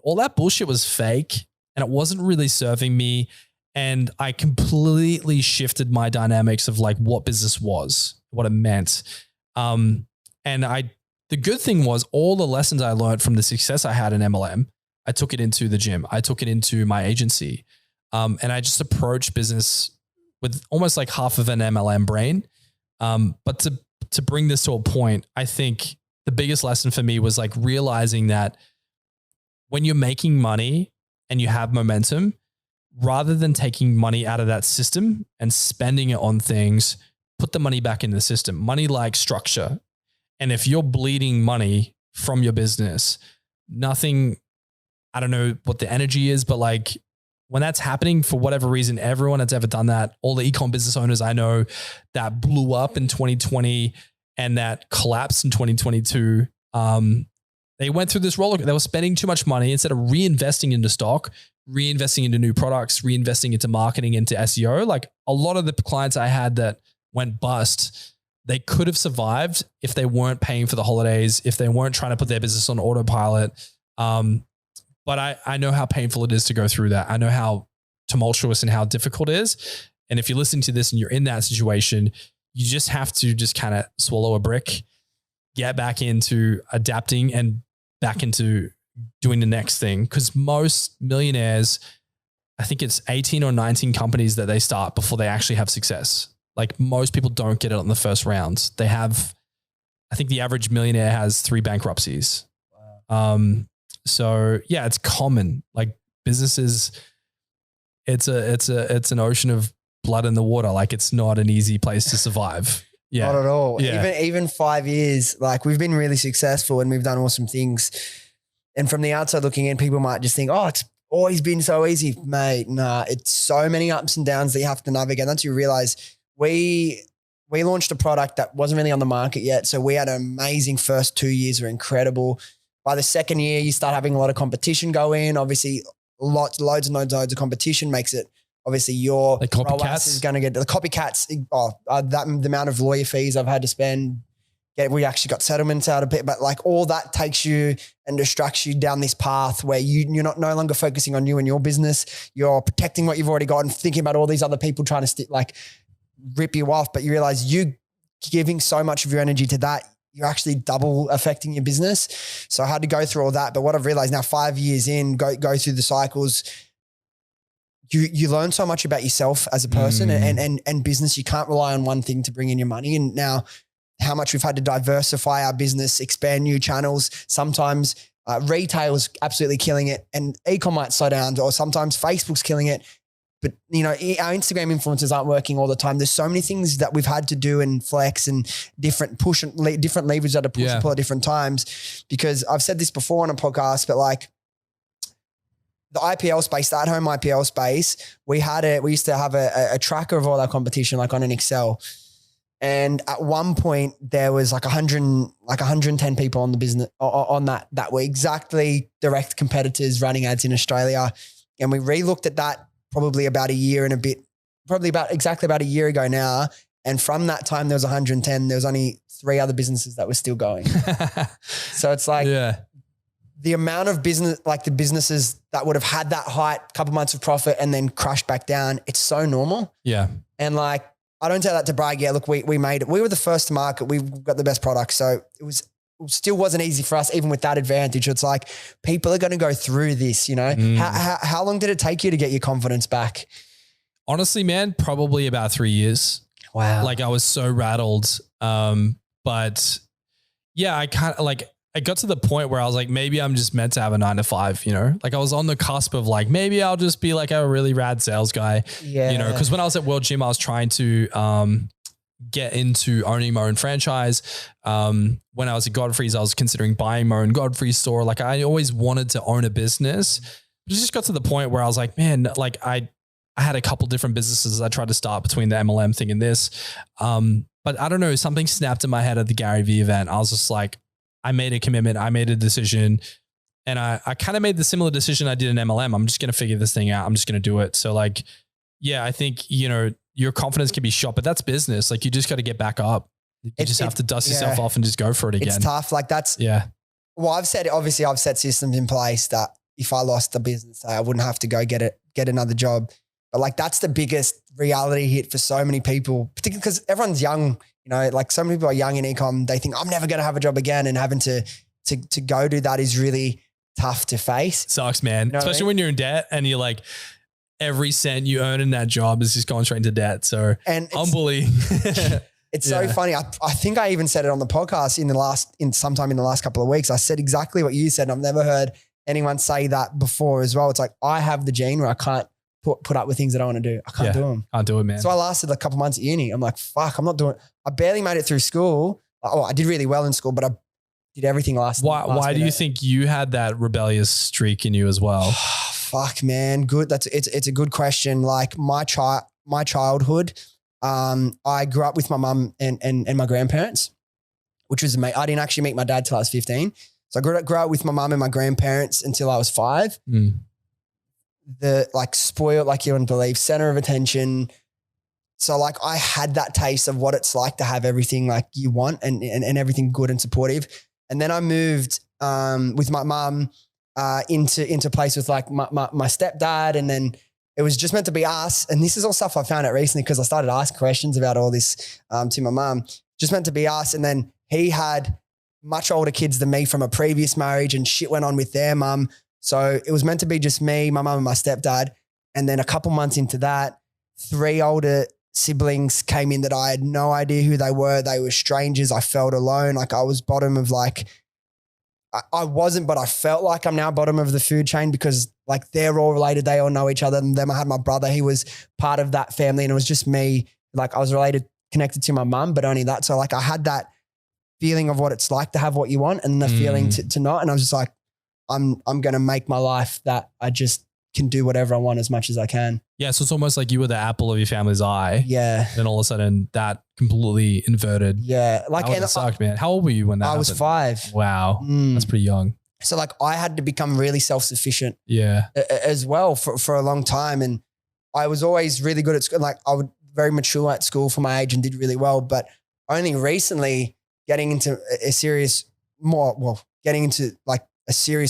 all that bullshit was fake and it wasn't really serving me. And I completely shifted my dynamics of like what business was, what it meant. And the good thing was all the lessons I learned from the success I had in MLM, I took it into the gym. I took it into my agency. And I just approached business with almost like half of an MLM brain. But to bring this to a point, I think the biggest lesson for me was like realizing that when you're making money and you have momentum, rather than taking money out of that system and spending it on things, put the money back in the system. Money like structure. And if you're bleeding money from your business, nothing, I don't know what the energy is, but like when that's happening for whatever reason, everyone that's ever done that, all the e-com business owners I know that blew up in 2020 and that collapsed in 2022, they went through this roller. They were spending too much money instead of reinvesting into stock, reinvesting into new products, reinvesting into marketing, into SEO. Like a lot of the clients I had that went bust, they could have survived if they weren't paying for the holidays, if they weren't trying to put their business on autopilot. But I know how painful it is to go through that. I know how tumultuous and how difficult it is. And if you're listening to this and you're in that situation, you just have to just kind of swallow a brick, get back into adapting and back into doing the next thing. Because most millionaires, I think it's 18 or 19 companies that they start before they actually have success. Like most people don't get it on the first round. They have, I think the average millionaire has 3 bankruptcies. Wow. So yeah, it's common. Like businesses, it's an ocean of blood in the water. Like it's not an easy place to survive. Yeah. Not at all. Yeah. Even 5 years, like we've been really successful and we've done awesome things. And from the outside looking in, people might just think, oh, it's always been so easy, mate. Nah, it's so many ups and downs that you have to navigate. Once you realize we launched a product that wasn't really on the market yet. So we had an amazing first 2 years, were incredible. By the second year, you start having a lot of competition go in. Obviously, loads and loads of competition makes it, obviously your ROAS is going to get the copycats. The amount of lawyer fees I've had to spend. We actually got settlements out of it, but like all that takes you and distracts you down this path where you're not no longer focusing on you and your business. You're protecting what you've already got and thinking about all these other people trying to rip you off. But you realize you giving so much of your energy to that, you're actually double affecting your business. So I had to go through all that. But what I've realized now, 5 years in, go through the cycles, you learn so much about yourself as a person and business. You can't rely on one thing to bring in your money. And now how much we've had to diversify our business, expand new channels. Sometimes retail's absolutely killing it and e-com might slow down, or sometimes Facebook's killing it. But our Instagram influencers aren't working all the time. There's so many things that we've had to do and flex and different levers that are push and pull at different times. Because I've said this before on a podcast, but like the IPL space, the at-home IPL space, we used to have a tracker of all our competition, like on an Excel. And at one point there was like 110 people on the business on that were exactly direct competitors running ads in Australia. And we re-looked at that probably about a year and a bit, exactly about a year ago now. And from that time there was 110, there was only 3 other businesses that were still going. So it's like the amount of business, like the businesses that would have had that height, couple months of profit and then crashed back down. It's so normal. Yeah. And like, I don't say that to brag. Yeah, look, we made it. We were the first to market. We got the best product. So it still wasn't easy for us, even with that advantage. It's like people are going to go through this, How long did it take you to get your confidence back? Honestly, man, probably about 3 years. Wow. Like I was so rattled. But yeah, I got to the point where I was like, maybe I'm just meant to have a 9 to 5, like I was on the cusp of like, maybe I'll just be like a really rad sales guy, cause when I was at World Gym, I was trying to, get into owning my own franchise. When I was at Godfrey's, I was considering buying my own Godfrey's store. Like I always wanted to own a business. It just got to the point where I was like, man, like I had a couple different businesses I tried to start between the MLM thing and this. But I don't know, something snapped in my head at the GaryVee event. I was just like, I made a commitment. I made a decision and I kind of made the similar decision I did in MLM. I'm just going to figure this thing out. I'm just going to do it. So like, yeah, I think, your confidence can be shot, but that's business. Like you just got to get back up. You just have to dust yourself off and just go for it again. It's tough. Like well, I've set systems in place that if I lost the business, I wouldn't have to go get another job. But like, that's the biggest reality hit for so many people, particularly because everyone's young. Like some people are young in e-com. They think I'm never going to have a job again, and having to go do that is really tough to face. Sucks, man. Especially when you're in debt and you're like, every cent you earn in that job is just going straight into debt. So humbly. It's so funny. I think I even said it on the podcast sometime in the last couple of weeks. I said exactly what you said. I've never heard anyone say that before as well. It's like, I have the gene where I can't put up with things that I want to do. I can't do them. Can't do it, man. So I lasted a couple months at uni. I'm like, fuck, I'm not doing it. I barely made it through school. Oh, I did really well in school, but I did everything last. Why do you think you had that rebellious streak in you as well? Fuck, man. Good. It's a good question. Like my childhood, I grew up with my mum and my grandparents, which was amazing. I didn't actually meet my dad till I was 15. So I grew up with my mum and my grandparents until I was 5. The like spoiled, like you wouldn't believe, center of attention. So like I had that taste of what it's like to have everything like you want and everything good and supportive. And then I moved with my mum into place with like my stepdad, and then it was just meant to be us. And this is all stuff I found out recently because I started asking questions about all this to my mum. Just meant to be us, and then he had much older kids than me from a previous marriage, and shit went on with their mum. So it was meant to be just me, my mum, and my stepdad. And then a couple months into that, 3 older siblings came in that I had no idea who they were. They were strangers. I felt alone. Like I was bottom of like, I wasn't, but I felt like I'm now bottom of the food chain because like they're all related. They all know each other. And then I had my brother. He was part of that family, and it was just me. Like I was related connected to my mum, but only that. So like I had that feeling of what it's like to have what you want and the feeling to not. And I was just like, I'm going to make my life that I just can do whatever I want as much as I can. Yeah. So it's almost like you were the apple of your family's eye. Yeah. Then all of a sudden that completely inverted. Yeah. Like, that and sucked, man. How old were you when that happened? I was 5. Wow. That's pretty young. So like I had to become really self-sufficient as well for a long time. And I was always really good at school. Like I would very mature at school for my age and did really well, but only recently getting into a serious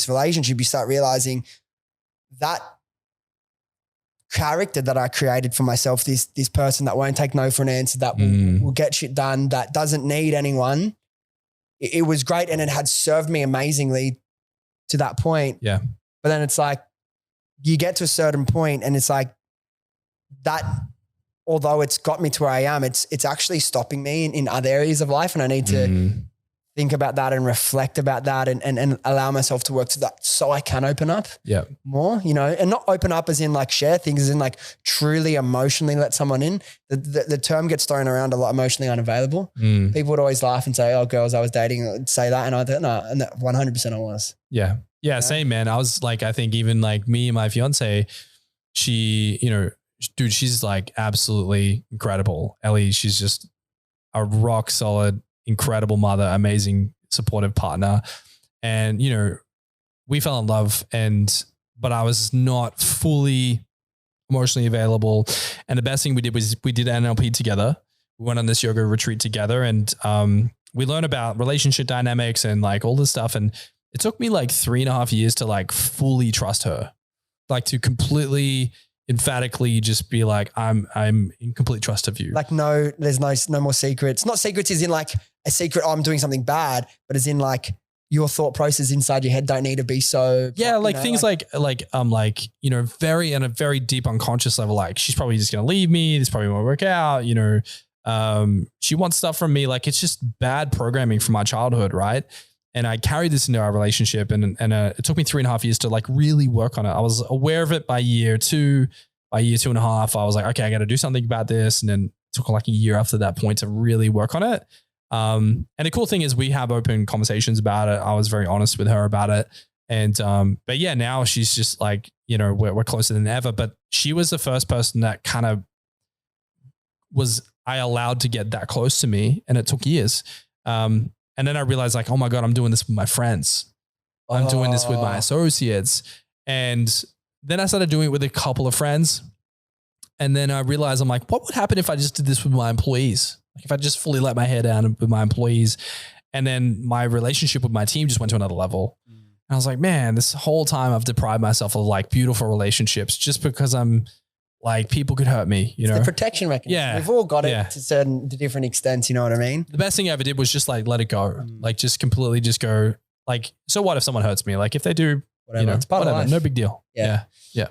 relationship, you start realizing that character that I created for myself, this person that won't take no for an answer, that will get shit done, that doesn't need anyone. It was great and it had served me amazingly to that point. Yeah. But then it's like, you get to a certain point and it's like that, although it's got me to where I am, it's actually stopping me in other areas of life. And I need to think about that and reflect about that and allow myself to work to that so I can open up more, you know, and not open up as in like share things, as in like truly emotionally let someone in. The term gets thrown around a lot, emotionally unavailable. People would always laugh and say, oh, girls I was dating would say that. And I thought, no, and that 100% I was. Yeah. Yeah. Same, man. I was like, I think even like me and my fiance, she, you know, dude, she's like absolutely incredible. Ellie, she's just a rock solid, incredible mother, amazing supportive partner. And, you know, we fell in love but I was not fully emotionally available. And the best thing we did was we did NLP together. We went on this yoga retreat together and we learned about relationship dynamics and like all this stuff. And it took me like 3.5 years to like fully trust her, like to completely emphatically just be like, I'm in complete trust of you. Like, no, there's no more secrets. Not secrets as in like a secret, oh, I'm doing something bad, but as in like your thought process inside your head don't need to be so. Yeah. Like you know, things like, you know, very on a very deep unconscious level, like she's probably just going to leave me. This probably won't work out. You know, she wants stuff from me. Like it's just bad programming from my childhood. Right. And I carried this into our relationship and it took me 3.5 years to like really work on it. I was aware of it by year 2, by year 2.5, I was like, okay, I got to do something about this. And then it took like a year after that point to really work on it. And the cool thing is we have open conversations about it. I was very honest with her about it. And, but yeah, now she's just like, you know, we're closer than ever, but she was the first person that kind of I allowed to get that close to me and it took years. And then I realized like, oh my God, I'm doing this with my friends. I'm doing this with my associates. And then I started doing it with a couple of friends. And then I realized I'm like, what would happen if I just did this with my employees? Like if I just fully let my hair down with my employees and then my relationship with my team just went to another level. And I was like, man, this whole time I've deprived myself of like beautiful relationships just because I'm like, people could hurt me, you know? The protection mechanism. Yeah. We've all got it to different extents. You know what I mean? The best thing I ever did was just like, let it go. Like just completely just go like, so what if someone hurts me? Like if they do, whatever, you know, it's part of life. No big deal. Yeah.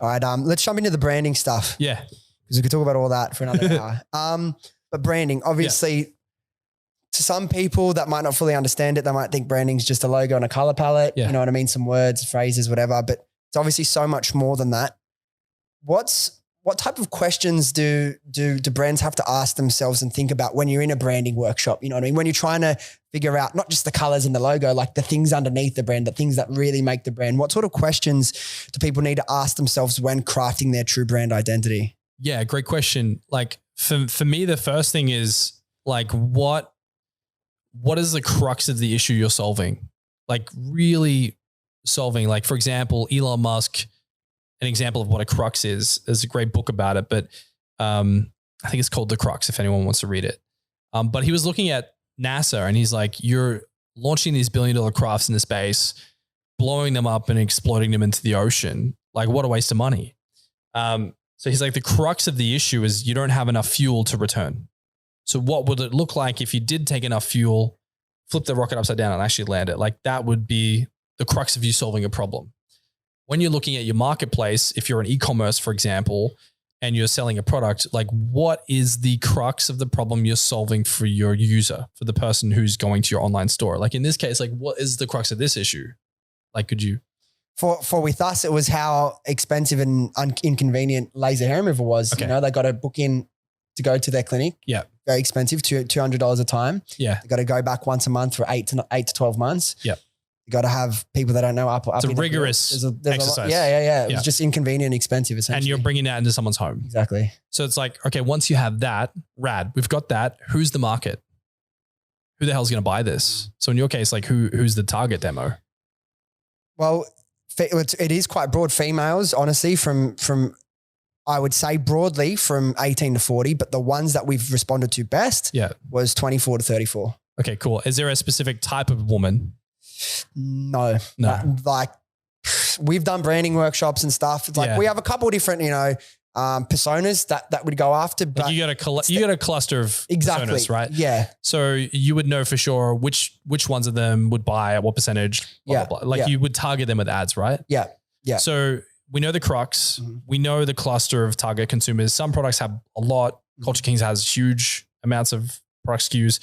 All right. Let's jump into the branding stuff. Yeah. Because we could talk about all that for another hour. But branding, obviously to some people that might not fully understand it, they might think branding is just a logo and a color palette. You know what I mean? Some words, phrases, whatever, but it's obviously so much more than that. What type of questions do brands have to ask themselves and think about when you're in a branding workshop? You know what I mean? When you're trying to figure out not just the colors in the logo, like the things underneath the brand, the things that really make the brand. What sort of questions do people need to ask themselves when crafting their true brand identity? Yeah, great question. Like for me, the first thing is like, what is the crux of the issue you're solving? Like really solving, like for example, Elon Musk, an example of what a crux is. There's a great book about it, but I think it's called The Crux if anyone wants to read it. But he was looking at NASA and he's like, you're launching these $1 billion crafts into space, blowing them up and exploding them into the ocean. Like what a waste of money. So he's like, the crux of the issue is you don't have enough fuel to return. So what would it look like if you did take enough fuel, flip the rocket upside down and actually land it? Like that would be the crux of you solving a problem. When you're looking at your marketplace, if you're an e-commerce, for example, and you're selling a product, like what is the crux of the problem you're solving for your user, for the person who's going to your online store? Like in this case, like what is the crux of this issue? Like, could you? For with us, it was how expensive and inconvenient laser hair removal was. Okay. You know, they got to book in to go to their clinic. Yeah. very expensive, $200 a time. Yeah. You got to go back once a month for 8 to 12 months. Yep. You got to have people that don't know up. It's a rigorous exercise. Yeah. It was just inconvenient and expensive essentially. And you're bringing that into someone's home. Exactly. So it's like, okay, once you have that, rad, we've got that. Who's the market? Who the hell's going to buy this? So in your case, like who's the target demo? Well, it is quite broad. Females, honestly, from I would say broadly from 18 to 40, but the ones that we've responded to best was 24 to 34. Okay, cool. Is there a specific type of woman? No. Like we've done branding workshops and stuff. It's like we have a couple of different, personas that would go after. But like you got a cluster of personas, right? Yeah. So you would know for sure which ones of them would buy at what percentage. Blah, blah, blah. Like you would target them with ads, right? Yeah. Yeah. So we know the crux. Mm-hmm. We know the cluster of target consumers. Some products have a lot. Culture Kings has huge amounts of product SKUs.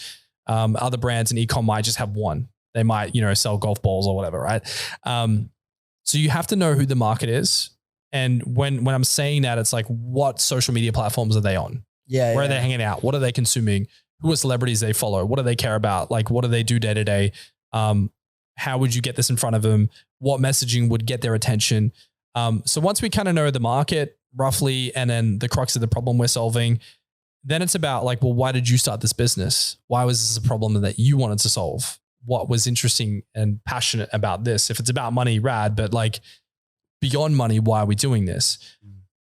Other brands and e-com might just have one. They might, sell golf balls or whatever, right? So you have to know who the market is. And when I'm saying that, it's like, what social media platforms are they on? Yeah. Where are they hanging out? What are they consuming? Who are celebrities they follow? What do they care about? Like, what do they do day to day? How would you get this in front of them? What messaging would get their attention? So once we kind of know the market roughly, and then the crux of the problem we're solving, then it's about like, well, why did you start this business? Why was this a problem that you wanted to solve? What was interesting and passionate about this? If it's about money, rad, but like beyond money, why are we doing this?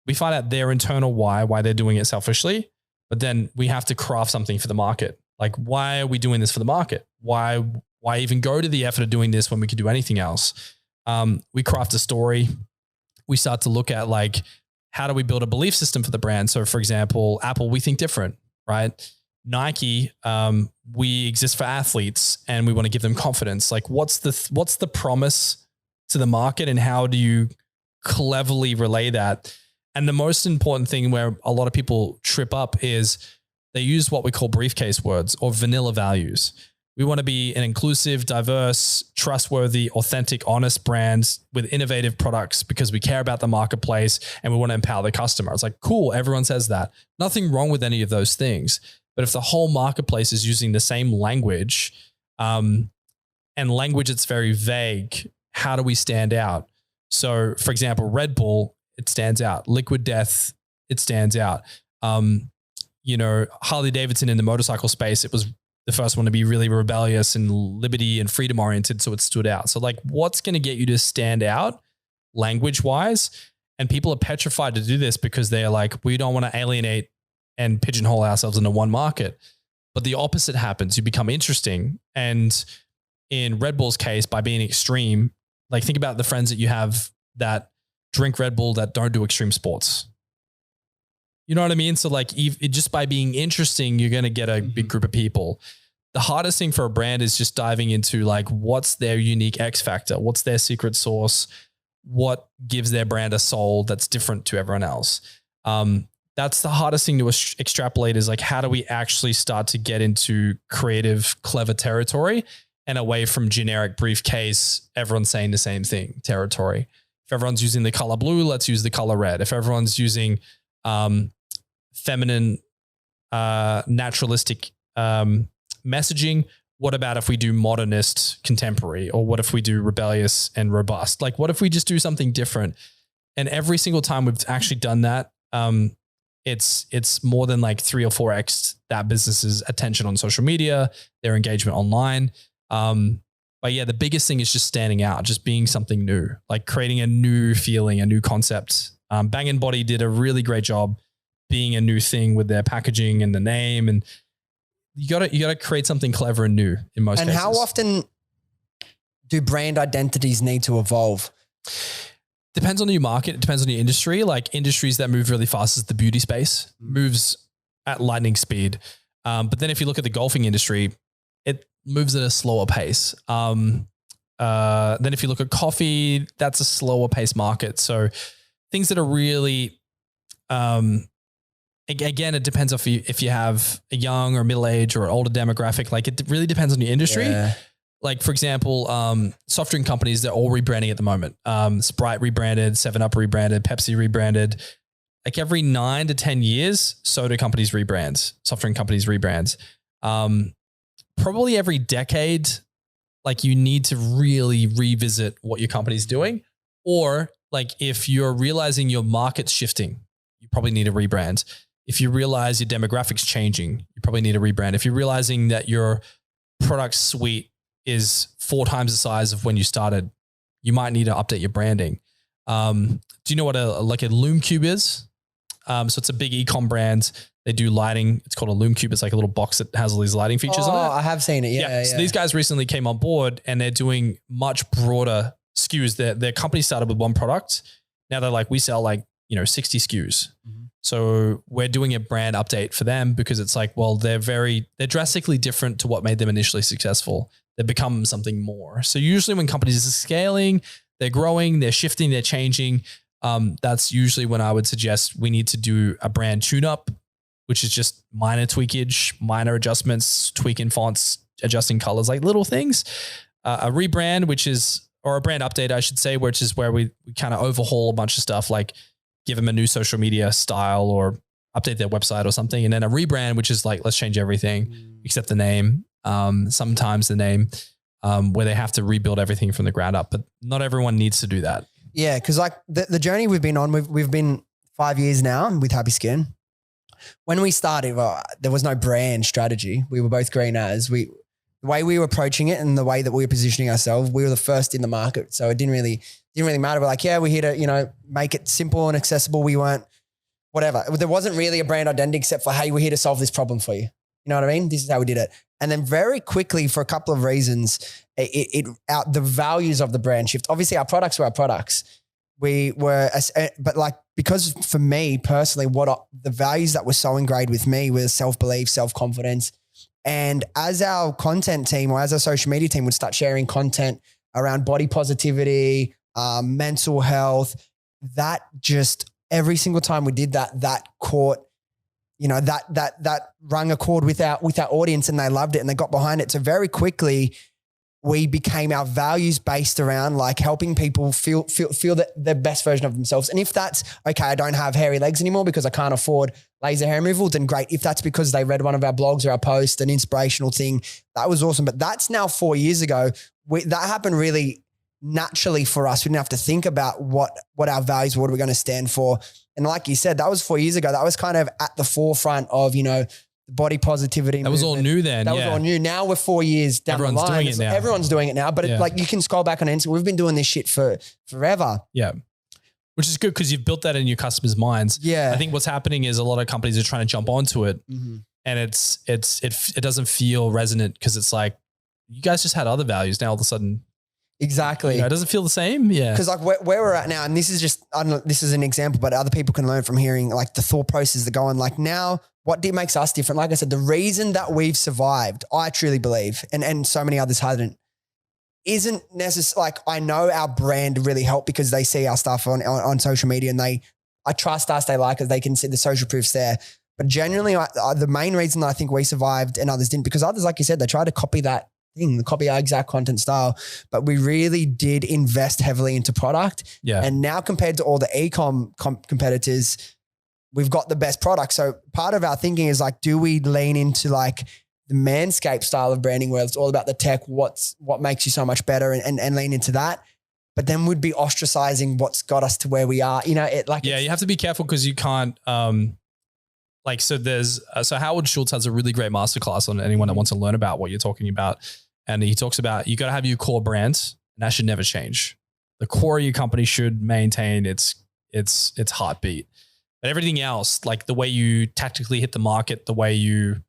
We find out their internal why they're doing it selfishly, but then we have to craft something for the market. Like, why are we doing this for the market? Why even go to the effort of doing this when we could do anything else? We craft a story. We start to look at like, how do we build a belief system for the brand? So for example, Apple, we think different, right? Nike, we exist for athletes and we want to give them confidence. Like what's the promise to the market and how do you cleverly relay that? And the most important thing where a lot of people trip up is they use what we call briefcase words or vanilla values. We want to be an inclusive, diverse, trustworthy, authentic, honest brand with innovative products because we care about the marketplace and we want to empower the customer. It's like, cool, everyone says that. Nothing wrong with any of those things. But if the whole marketplace is using the same language and language that's very vague, how do we stand out? So for example, Red Bull, it stands out. Liquid Death, it stands out. Harley Davidson in the motorcycle space, it was the first one to be really rebellious and liberty and freedom oriented. So it stood out. So like, what's going to get you to stand out language wise? And people are petrified to do this because they're like, we don't want to alienate and pigeonhole ourselves into one market. But the opposite happens. You become interesting. And in Red Bull's case, by being extreme, like think about the friends that you have that drink Red Bull that don't do extreme sports. You know what I mean? So like just by being interesting, you're going to get a big group of people. The hardest thing for a brand is just diving into like, what's their unique X factor? What's their secret sauce? What gives their brand a soul that's different to everyone else? That's the hardest thing to extrapolate is like, how do we actually start to get into creative, clever territory and away from generic briefcase, everyone's saying the same thing territory. If everyone's using the color blue, let's use the color red. If everyone's using feminine, naturalistic messaging, what about if we do modernist contemporary? Or what if we do rebellious and robust? Like, what if we just do something different? And every single time we've actually done that, it's more than like 3 or 4x that business's attention on social media, their engagement online. But yeah, the biggest thing is just standing out, just being something new, like creating a new feeling, a new concept. Bang & Body did a really great job being a new thing with their packaging and the name. And you gotta create something clever and new in most cases. And how often do brand identities need to evolve? Depends on your market. It depends on your industry. Like industries that move really fast is the beauty space, moves at lightning speed. But then if you look at the golfing industry, it moves at a slower pace. Then if you look at coffee, that's a slower pace market. So things that are really, again, it depends if you have a young or middle age or older demographic. Like it really depends on your industry. Yeah. Like for example, soft drink companies, they're all rebranding at the moment. Sprite rebranded, 7-Up rebranded, Pepsi rebranded. like every 9 to 10 years, soda companies rebrand, soft drink companies rebrand. Probably every decade, like you need to really revisit what your company's doing. Or like if you're realizing your market's shifting, you probably need a rebrand. If you realize your demographics changing, you probably need a rebrand. If you're realizing that your product suite is 4 times the size of when you started, you might need to update your branding. Do you know what a Loom Cube is? So it's a big e-com brand. They do lighting. It's called a Loom Cube. It's like a little box that has all these lighting features on it. Oh, I have seen it. Yeah. So these guys recently came on board and they're doing much broader SKUs. Their company started with one product. Now they're like, we sell like, 60 SKUs. Mm-hmm. So we're doing a brand update for them because it's like, well, they're drastically different to what made them initially successful. They've become something more. So usually when companies are scaling, they're growing, they're shifting, they're changing. That's usually when I would suggest we need to do a brand tune-up, which is just minor tweakage, minor adjustments, tweaking fonts, adjusting colors, like little things. A rebrand, or a brand update, I should say, which is where we kind of overhaul a bunch of stuff, like give them a new social media style or update their website or something. And then a rebrand, which is like, let's change everything except the name. Sometimes the name, where they have to rebuild everything from the ground up, but not everyone needs to do that. Yeah. Cause like the journey we've been on, we've been 5 years now with Happy Skin. When we started, there was no brand strategy. We were both green as the way we were approaching it and the way that we were positioning ourselves, we were the first in the market. So it didn't really matter. We're like, yeah, we're here to, make it simple and accessible. We weren't whatever. There wasn't really a brand identity except for, hey, we're here to solve this problem for you. You know what I mean? This is how we did it. And then very quickly, for a couple of reasons, the values of the brand shift. Obviously our products were our products. But like, because for me personally, the values that were so ingrained with me were self-belief, self-confidence. And as our content team or as our social media team would start sharing content around body positivity, mental health, that just every single time we did that caught, that rung a chord with our audience and they loved it and they got behind it. So very quickly we became our values based around like helping people feel the best version of themselves. And if that's okay, I don't have hairy legs anymore because I can't afford laser hair removal, then great. If that's because they read one of our blogs or our post, an inspirational thing, that was awesome. But that's now 4 years ago. That happened really naturally for us. We didn't have to think about what our values were, what we're going to stand for. And like you said, that was 4 years ago. That was kind of at the forefront of, the body positivity. That was all new then. That was all new. Now we're 4 years down the line. Everyone's doing it now. But like you can scroll back on Instagram. We've been doing this shit for forever. Yeah. Which is good because you've built that in your customers' minds. Yeah. I think what's happening is a lot of companies are trying to jump onto it, and it doesn't feel resonant because it's like you guys just had other values. Now all of a sudden, exactly, it doesn't feel the same. Yeah, because like where we're at now, and this is just this is an example, but other people can learn from hearing like the thought process that go on. Like now, what makes us different? Like I said, the reason that we've survived, I truly believe, and so many others hadn't, isn't necessarily like, I know our brand really helped because they see our stuff on social media and I trust us, they like us, they can see the social proofs there. But genuinely, the main reason that I think we survived and others didn't, because others, like you said, they tried to copy that thing, copy our exact content style, but we really did invest heavily into product. Yeah. And now compared to all the e-com competitors, we've got the best product. So part of our thinking is like, do we lean into like the Manscaped style of branding where it's all about the tech, what makes you so much better and lean into that. But then we'd be ostracizing what's got us to where we are. You have to be careful because you can't, so Howard Schultz has a really great masterclass on anyone that wants to learn about what you're talking about. And he talks about, you got to have your core brands and that should never change. The core of your company should maintain its heartbeat, but everything else, like the way you tactically hit the market, the way you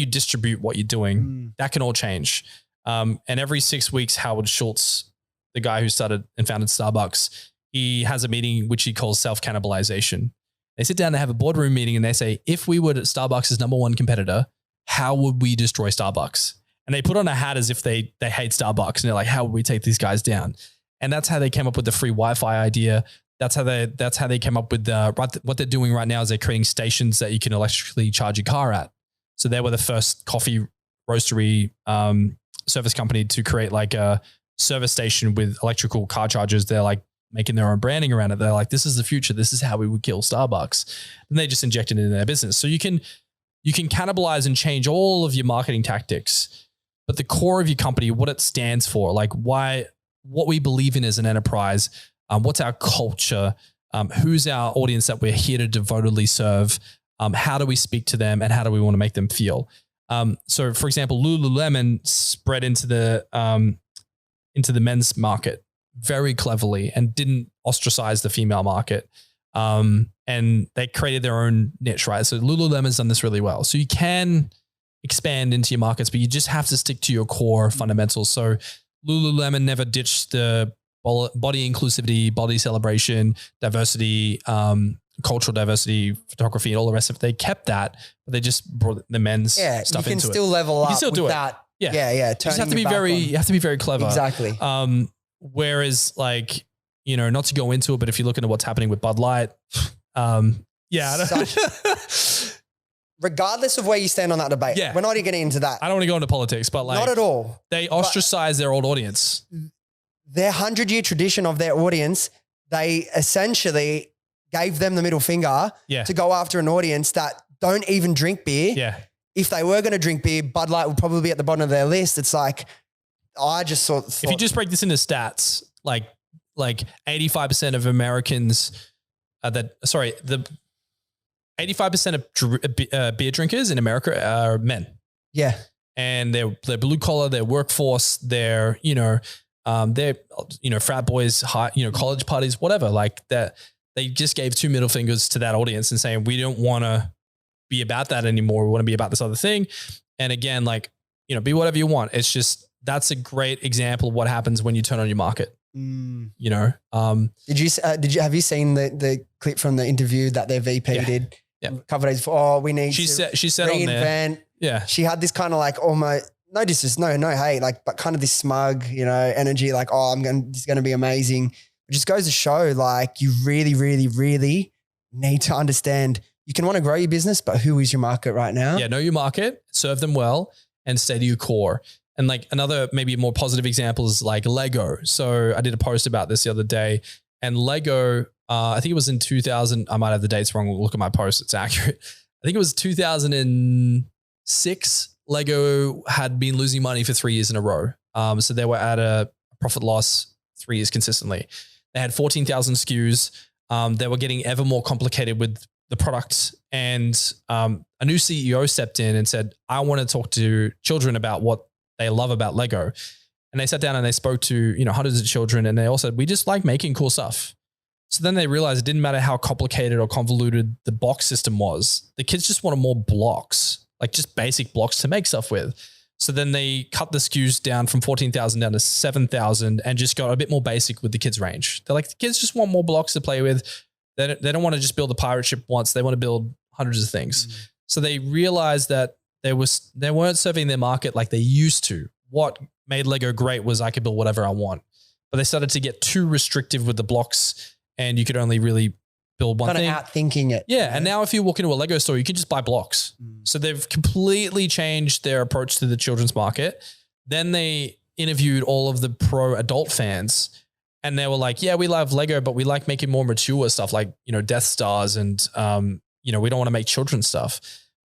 distribute what you're doing, that can all change. And every 6 weeks, Howard Schultz, the guy who started and founded Starbucks, he has a meeting which he calls self-cannibalization. They sit down, they have a boardroom meeting and they say, if we were Starbucks' number one competitor, how would we destroy Starbucks? And they put on a hat as if they hate Starbucks. And they're like, how would we take these guys down? And that's how they came up with the free Wi-Fi idea. That's how they came up with what they're doing right now is they're creating stations that you can electrically charge your car at. So they were the first coffee roastery service company to create like a service station with electrical car chargers. They're like making their own branding around it. They're like, this is the future. This is how we would kill Starbucks. And they just inject it into their business. So you can cannibalize and change all of your marketing tactics, but the core of your company, what it stands for, like what we believe in as an enterprise, what's our culture, who's our audience that we're here to devotedly serve, how do we speak to them, and how do we want to make them feel? So for example, Lululemon spread into the men's market very cleverly and didn't ostracize the female market. And they created their own niche, right? So Lululemon's done this really well. So you can expand into your markets, but you just have to stick to your core fundamentals. So Lululemon never ditched the body inclusivity, body celebration, diversity, cultural diversity, photography, and all the rest of it. They kept that, but they just brought the men's stuff into it. You can still level up with that. Yeah. Yeah. You just have to be very clever. Exactly. Whereas like, not to go into it, but if you look into what's happening with Bud Light, regardless of where you stand on that debate, we're not even getting into that. I don't want to go into politics, but like, not at all. They ostracize their old audience. Their 100-year tradition of their audience, they essentially gave them the middle finger to go after an audience that don't even drink beer. Yeah. If they were going to drink beer, Bud Light would probably be at the bottom of their list. It's like, I just thought. If you just break this into stats, like 85% of Americans the 85% of beer drinkers in America are men. Yeah. And they're blue collar, they're workforce, they're frat boys, college parties, whatever, like that. They just gave two middle fingers to that audience and saying, we don't want to be about that anymore. We want to be about this other thing. And again, like, be whatever you want. It's just, that's a great example of what happens when you turn on your market. Have you seen the clip from the interview that their VP did a couple of days before? We need she said reinvent. On there. Yeah. She had this kind of like almost, no hate, like, but kind of this smug, energy, like, this is going to be amazing. It just goes to show like you really, really, really need to understand you can want to grow your business, but who is your market right now? Yeah. Know your market, serve them well, and stay to your core. And like another maybe more positive example is like Lego. So I did a post about this the other day, and Lego, I think it was in 2000. I might have the dates wrong. Look at my post. It's accurate. I think it was 2006. Lego had been losing money for 3 years in a row. So they were at a profit loss 3 years consistently. They had 14,000 SKUs. They were getting ever more complicated with the products. And a new CEO stepped in and said, I want to talk to children about what they love about Lego. And they sat down and they spoke to, hundreds of children. And they all said, we just like making cool stuff. So then they realized it didn't matter how complicated or convoluted the box system was. The kids just wanted more blocks, like just basic blocks to make stuff with. So then they cut the SKUs down from 14,000 down to 7,000 and just got a bit more basic with the kids range. They're like, the kids just want more blocks to play with. They don't want to just build a pirate ship once. They want to build hundreds of things. So they realized that they weren't serving their market like they used to. What made Lego great was I could build whatever I want, but they started to get too restrictive with the blocks and you could only really build one thing. Kind of outthinking it. Yeah. And now if you walk into a Lego store, you can just buy blocks. So they've completely changed their approach to the children's market. Then they interviewed all of the pro adult fans and they were like, yeah, we love Lego, but we like making more mature stuff like, Death Stars and, we don't want to make children's stuff.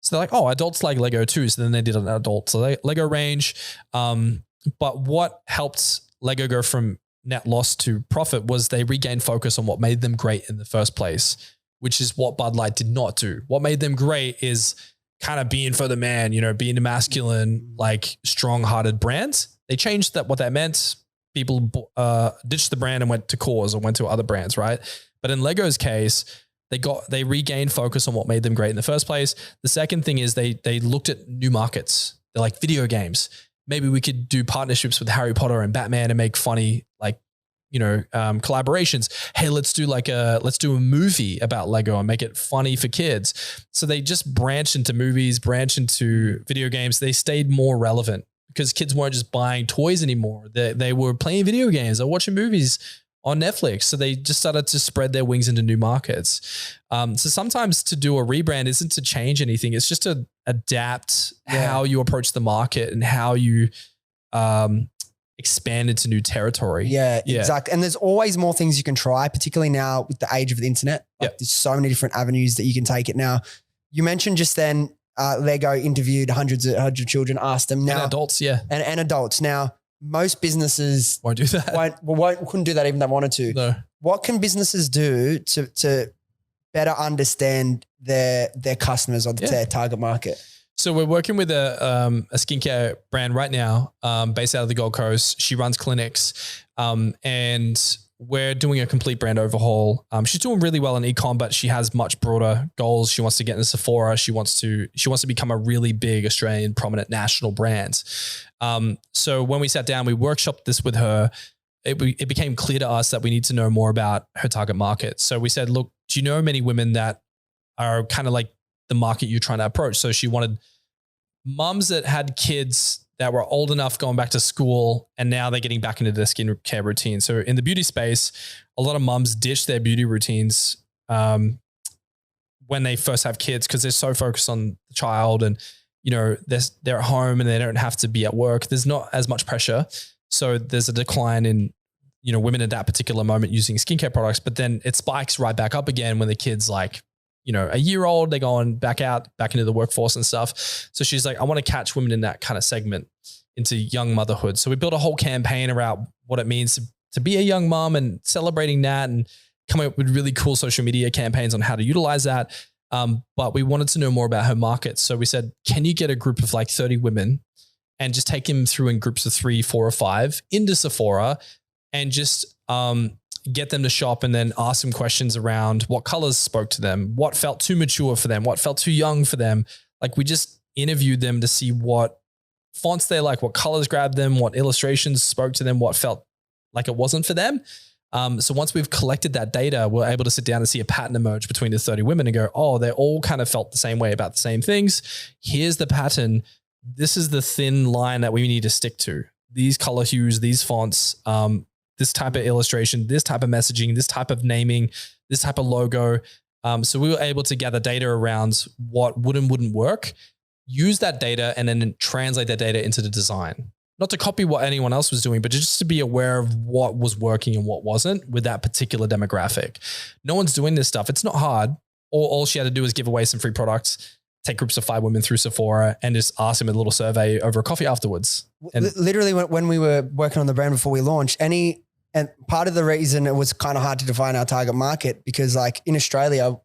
So they're like, oh, adults like Lego too. So then they did an adult Lego range. But what helped Lego go from net loss to profit was they regained focus on what made them great in the first place, which is what Bud Light did not do. What made them great is kind of being for the man, being a masculine, like strong-hearted brand. They changed what that meant. People ditched the brand and went to cause or went to other brands, right? But in Lego's case, they regained focus on what made them great in the first place. The second thing is they looked at new markets. They're like video games. Maybe we could do partnerships with Harry Potter and Batman and make funny, collaborations. Hey, let's do a movie about Lego and make it funny for kids. So they just branched into movies, branched into video games. They stayed more relevant because kids weren't just buying toys anymore. They were playing video games or watching movies on Netflix. So they just started to spread their wings into new markets. So sometimes to do a rebrand isn't to change anything. It's just to adapt how you approach the market and how you expand into new territory. Yeah, exactly. And there's always more things you can try, particularly now with the age of the internet. Like there's so many different avenues that you can take it now. You mentioned just then, Lego interviewed hundreds of children, asked them now. And adults, and adults. Now, most businesses won't do that. Couldn't do that even if they wanted to. No. What can businesses do to better understand their customers or their target market? So we're working with a skincare brand right now, based out of the Gold Coast. She runs clinics, and we're doing a complete brand overhaul. She's doing really well in e-com, but she has much broader goals. She wants to get into Sephora. She wants to become a really big Australian prominent national brand. So when we sat down, we workshopped this with her. It became clear to us that we need to know more about her target market. So we said, look, do you know many women that are kind of like the market you're trying to approach? So she wanted mums that had kids that were old enough going back to school, and now they're getting back into their skincare routine. So in the beauty space, a lot of mums ditch their beauty routines when they first have kids because they're so focused on the child, and they're at home and they don't have to be at work. There's not as much pressure. So there's a decline in, women at that particular moment using skincare products, but then it spikes right back up again when the kid's like, a year old, they're going back into the workforce and stuff. So she's like, I want to catch women in that kind of segment into young motherhood. So we built a whole campaign around what it means to be a young mom and celebrating that, and coming up with really cool social media campaigns on how to utilize that. But we wanted to know more about her market. So we said, can you get a group of like 30 women and just take them through in groups of 3, 4, or 5 into Sephora and just get them to shop, and then ask them questions around what colors spoke to them, what felt too mature for them, what felt too young for them. Like we just interviewed them to see what fonts they like, what colors grabbed them, what illustrations spoke to them, what felt like it wasn't for them. So once we've collected that data, we're able to sit down and see a pattern emerge between the 30 women and go, oh, they all kind of felt the same way about the same things. Here's the pattern. This is the thin line that we need to stick to. These color hues, these fonts, this type of illustration, this type of messaging, this type of naming, this type of logo. So we were able to gather data around what would and wouldn't work, use that data, and then translate that data into the design. Not to copy what anyone else was doing, but just to be aware of what was working and what wasn't with that particular demographic. No one's doing this stuff. It's not hard. All she had to do was give away some free products, take groups of 5 women through Sephora, and just ask them a little survey over a coffee afterwards. And literally when we were working on the brand before we launched, and part of the reason it was kind of hard to define our target market, because like in Australia,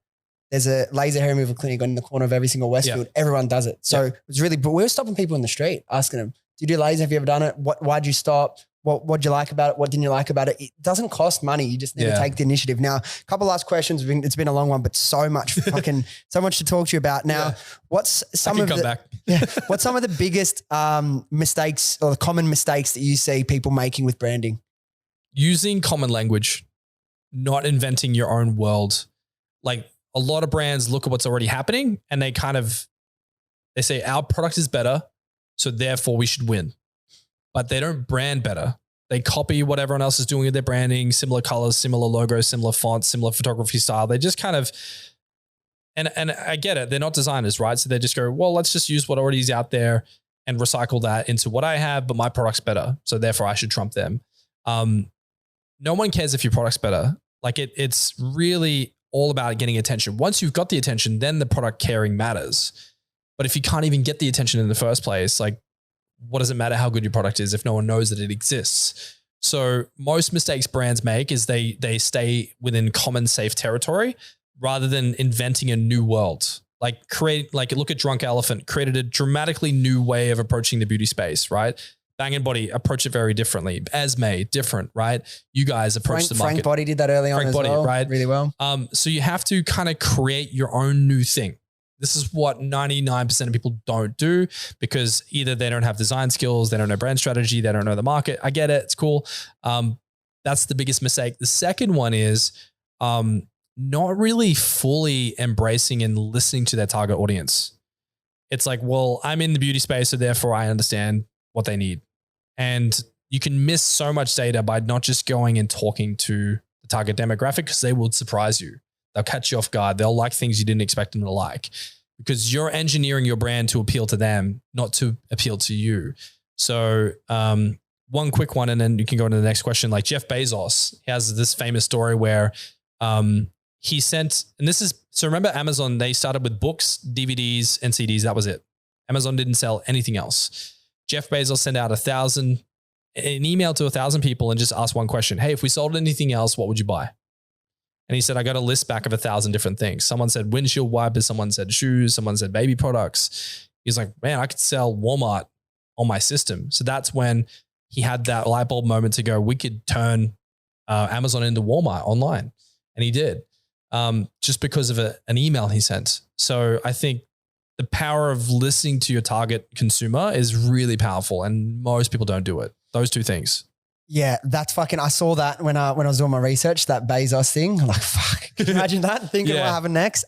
there's a laser hair removal clinic on the corner of every single Westfield. Yeah. Everyone does it. So it was really, but we were stopping people in the street asking them, do you do laser? Have you ever done it? Why'd you stop? What'd you like about it? What didn't you like about it? It doesn't cost money. You just need to take the initiative. Now, a couple last questions. It's been a long one, but so much to talk to you about. Now, what's some of the biggest mistakes or the common mistakes that you see people making with branding? Using common language, not inventing your own world. Like a lot of brands look at what's already happening and they say our product is better, so therefore we should win. But they don't brand better. They copy what everyone else is doing with their branding, similar colors, similar logos, similar fonts, similar photography style. They just kind of, and I get it, they're not designers, right? So they just go, well, let's just use what already is out there and recycle that into what I have, but my product's better, so therefore I should trump them. No one cares if your product's better. Like it's really all about getting attention. Once you've got the attention, then the product caring matters. But if you can't even get the attention in the first place, like what does it matter how good your product is if no one knows that it exists? So most mistakes brands make is they stay within common safe territory rather than inventing a new world. Like look at Drunk Elephant, created a dramatically new way of approaching the beauty space, right? Bang & Body approach it very differently. Esme, different, right? You guys approach the market. Frank Body did that early on as well, right? Really well. So you have to kind of create your own new thing. This is what 99% of people don't do, because either they don't have design skills, they don't know brand strategy, they don't know the market. I get it. It's cool. That's the biggest mistake. The second one is not really fully embracing and listening to their target audience. It's like, well, I'm in the beauty space, so therefore I understand what they need. And you can miss so much data by not just going and talking to the target demographic, because they will surprise you. They'll catch you off guard. They'll like things you didn't expect them to like, because you're engineering your brand to appeal to them, not to appeal to you. So one quick one, and then you can go into the next question. Like Jeff Bezos, he has this famous story where he sent, and this is, so remember Amazon, they started with books, DVDs, and CDs. That was it. Amazon didn't sell anything else. Jeff Bezos sent out an email to 1,000 people and just asked one question. Hey, if we sold anything else, what would you buy? And he said, I got a list back of 1,000 different things. Someone said windshield wipers. Someone said shoes. Someone said baby products. He's like, man, I could sell Walmart on my system. So that's when he had that light bulb moment to go, we could turn Amazon into Walmart online. And he did, just because of an email he sent. So I think the power of listening to your target consumer is really powerful, and most people don't do it. Those two things. Yeah, that's fucking, I saw that when I was doing my research, that Bezos thing. I'm like, fuck, can you imagine that? Thinking what happened next.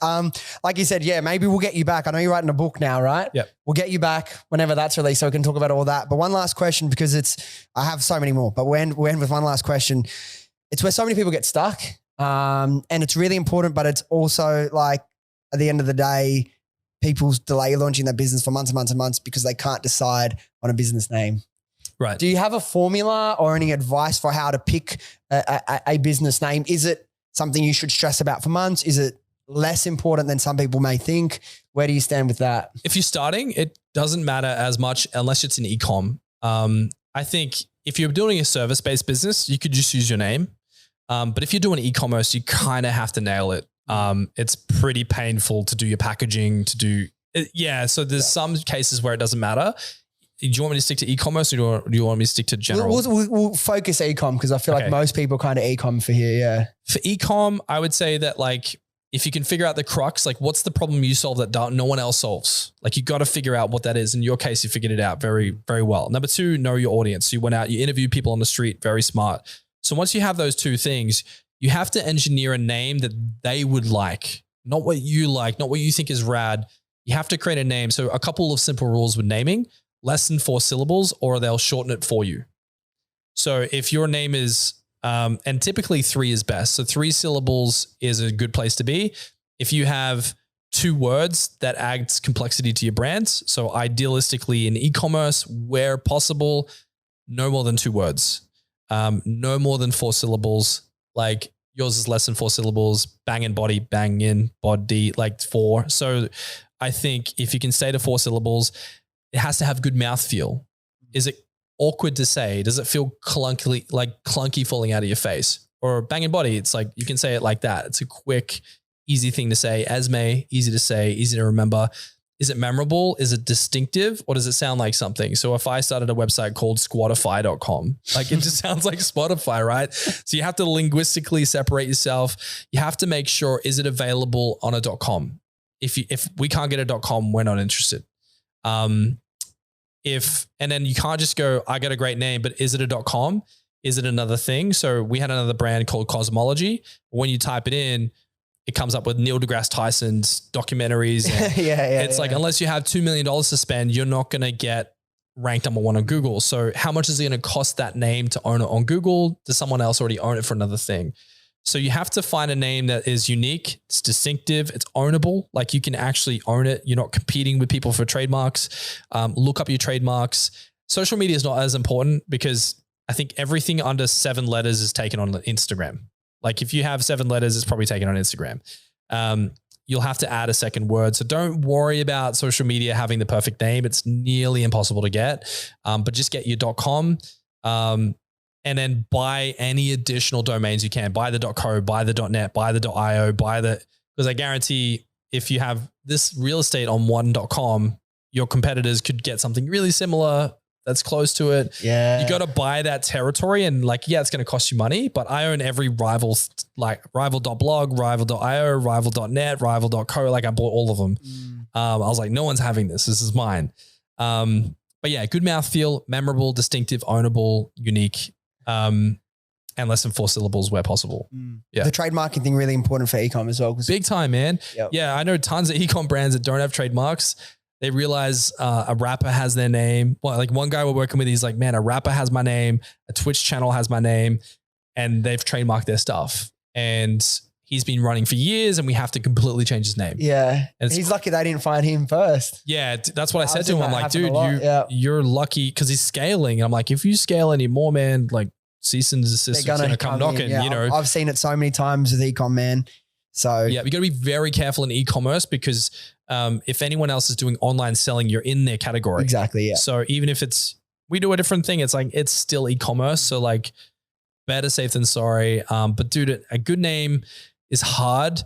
Like you said, yeah, maybe we'll get you back. I know you're writing a book now, right? Yep. We'll get you back whenever that's released so we can talk about all that. But one last question, because I have so many more, but we'll end with one last question. It's where so many people get stuck. And it's really important, but it's also like at the end of the day, people delay launching their business for months and months and months because they can't decide on a business name. Right. Do you have a formula or any advice for how to pick a business name? Is it something you should stress about for months? Is it less important than some people may think? Where do you stand with that? If you're starting, it doesn't matter as much unless it's an e-com. I think if you're doing a service-based business, you could just use your name. But if you're doing e-commerce, you kind of have to nail it. It's pretty painful to do your packaging, to do it. Yeah. So there's some cases where it doesn't matter. Do you want me to stick to e-commerce, or do you want me to stick to general? We'll focus e-com because I feel like most people kind of e-com for here. Yeah. For e-com, I would say that like, if you can figure out the crux, like what's the problem you solve that no one else solves? Like you got to figure out what that is. In your case, you figured it out very, very well. Number two, know your audience. You went out, you interviewed people on the street, very smart. So once you have those two things, you have to engineer a name that they would like, not what you like, not what you think is rad. You have to create a name. So a couple of simple rules with naming: less than 4 syllables, or they'll shorten it for you. So if your name is, and typically 3 is best. So 3 syllables is a good place to be. If you have 2 words, that adds complexity to your brands. So idealistically in e-commerce, where possible, no more than 2 words, no more than 4 syllables. Like yours is less than 4 syllables, bang in body, like 4. So I think if you can stay to 4 syllables, it has to have good mouthfeel. Is it awkward to say? Does it feel clunky falling out of your face? Or bang in body, it's like you can say it like that. It's a quick, easy thing to say. Esme, easy to say, easy to remember. Is it memorable? Is it distinctive? Or does it sound like something? So if I started a website called squatify.com, like it just sounds like Spotify, right? So you have to linguistically separate yourself. You have to make sure, is it available on a .com? If we can't get a .com, we're not interested. And then you can't just go, I got a great name, but is it a .com? Is it another thing? So we had another brand called Cosmology. When you type it in, it comes up with Neil deGrasse Tyson's documentaries. It's like, unless you have $2 million to spend, you're not going to get ranked number 1 on Google. So how much is it going to cost that name to own it on Google? Does someone else already own it for another thing? So you have to find a name that is unique, it's distinctive, it's ownable. Like you can actually own it. You're not competing with people for trademarks. Look up your trademarks. Social media is not as important because I think everything under 7 letters is taken on Instagram. Like if you have 7 letters, it's probably taken on Instagram. You'll have to add a second word. So don't worry about social media having the perfect name. It's nearly impossible to get, but just get your .com. And then buy any additional domains you can. Buy the .co, buy the .net, buy the .io, because I guarantee if you have this real estate on one .com, your competitors could get something really similar that's close to it. Yeah. You got to buy that territory, and like, yeah, it's going to cost you money, but I own every rival, like rival.blog, rival.io, rival.net, rival.co. Like I bought all of them. I was like, no one's having this. This is mine. But yeah, good mouthfeel, memorable, distinctive, ownable, unique. And less than 4 syllables where possible. Yeah. The trademarking thing really important for e-com as well. Big time, man. Yep. Yeah. I know tons of e-com brands that don't have trademarks. They realize a rapper has their name. Well, like one guy we're working with, he's like, man, a rapper has my name. A Twitch channel has my name, and they've trademarked their stuff. And he's been running for years and we have to completely change his name. Yeah. And He's lucky they didn't find him first. Yeah, that's what I said I've to seen him. I'm that like, happen a dude, lot. you're lucky because he's scaling. And I'm like, if you scale anymore, man, like cease and desist is going to come knocking, in. you know. I've seen it so many times with ecom, man. So yeah, you got to be very careful in e-commerce because if anyone else is doing online selling, you're in their category. Exactly, yeah. So even if we do a different thing, it's like, it's still e-commerce. So like better safe than sorry. But dude, a good name is hard.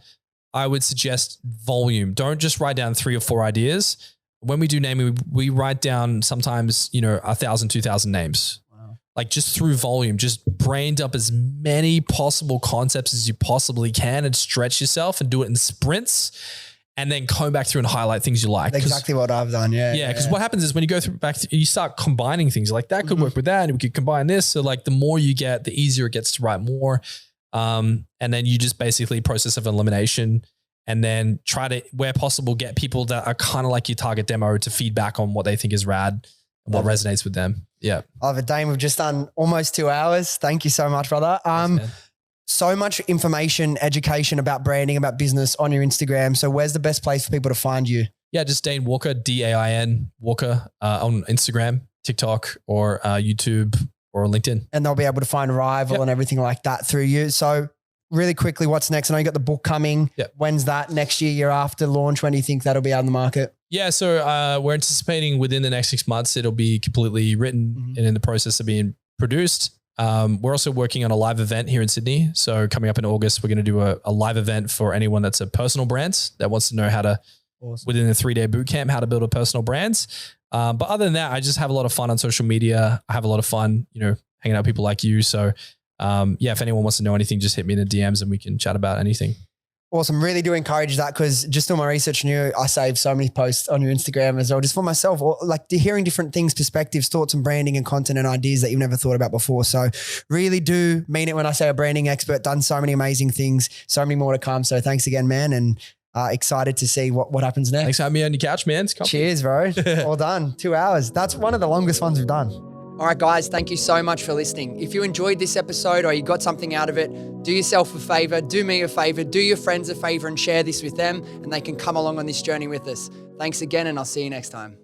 I would suggest volume. Don't just write down 3 or 4 ideas. When we do naming, we write down sometimes, 1,000, 2,000 names. Wow. Like just through volume, just brained up as many possible concepts as you possibly can and stretch yourself and do it in sprints. And then comb back through and highlight things you like. Exactly what I've done. Yeah. Yeah. Because what happens is when you go you start combining things like that could work with that. And we could combine this. So like the more you get, the easier it gets to write more. And then you just basically process of elimination and then try to, where possible, get people that are kind of like your target demo to feedback on what they think is rad and what resonates with them. Yeah. Love it, Dain. We've just done almost 2 hours. Thank you so much, brother. Thanks, so much information, education about branding, about business on your Instagram. So where's the best place for people to find you? Yeah, just Dain Walker, Dain Walker on Instagram, TikTok, or YouTube or LinkedIn. And they'll be able to find Rivyl and everything like that through you. So really quickly, what's next? I know you got the book coming. Yep. When's that? Next year after launch? When do you think that'll be out in the market? Yeah, so we're anticipating within the next 6 months, it'll be completely written and in the process of being produced. We're also working on a live event here in Sydney. So coming up in August, we're going to do a live event for anyone that's a personal brand that wants to know how to, within the 3-day boot camp, how to build a personal brand. But other than that, I just have a lot of fun on social media. I have a lot of fun, hanging out with people like you. So if anyone wants to know anything, just hit me in the DMs and we can chat about anything. Awesome. Really do encourage that because just doing my research on you, I saved so many posts on your Instagram as well, just for myself, or like hearing different things, perspectives, thoughts and branding and content and ideas that you've never thought about before. So really do mean it when I say a branding expert, done so many amazing things, so many more to come. So thanks again, man. And excited to see what happens next. Thanks for having me on your couch, man. Cheers, bro. All done. 2 hours. That's one of the longest ones we've done. All right, guys, thank you so much for listening. If you enjoyed this episode or you got something out of it, do yourself a favor, do me a favor, do your friends a favor and share this with them and they can come along on this journey with us. Thanks again and I'll see you next time.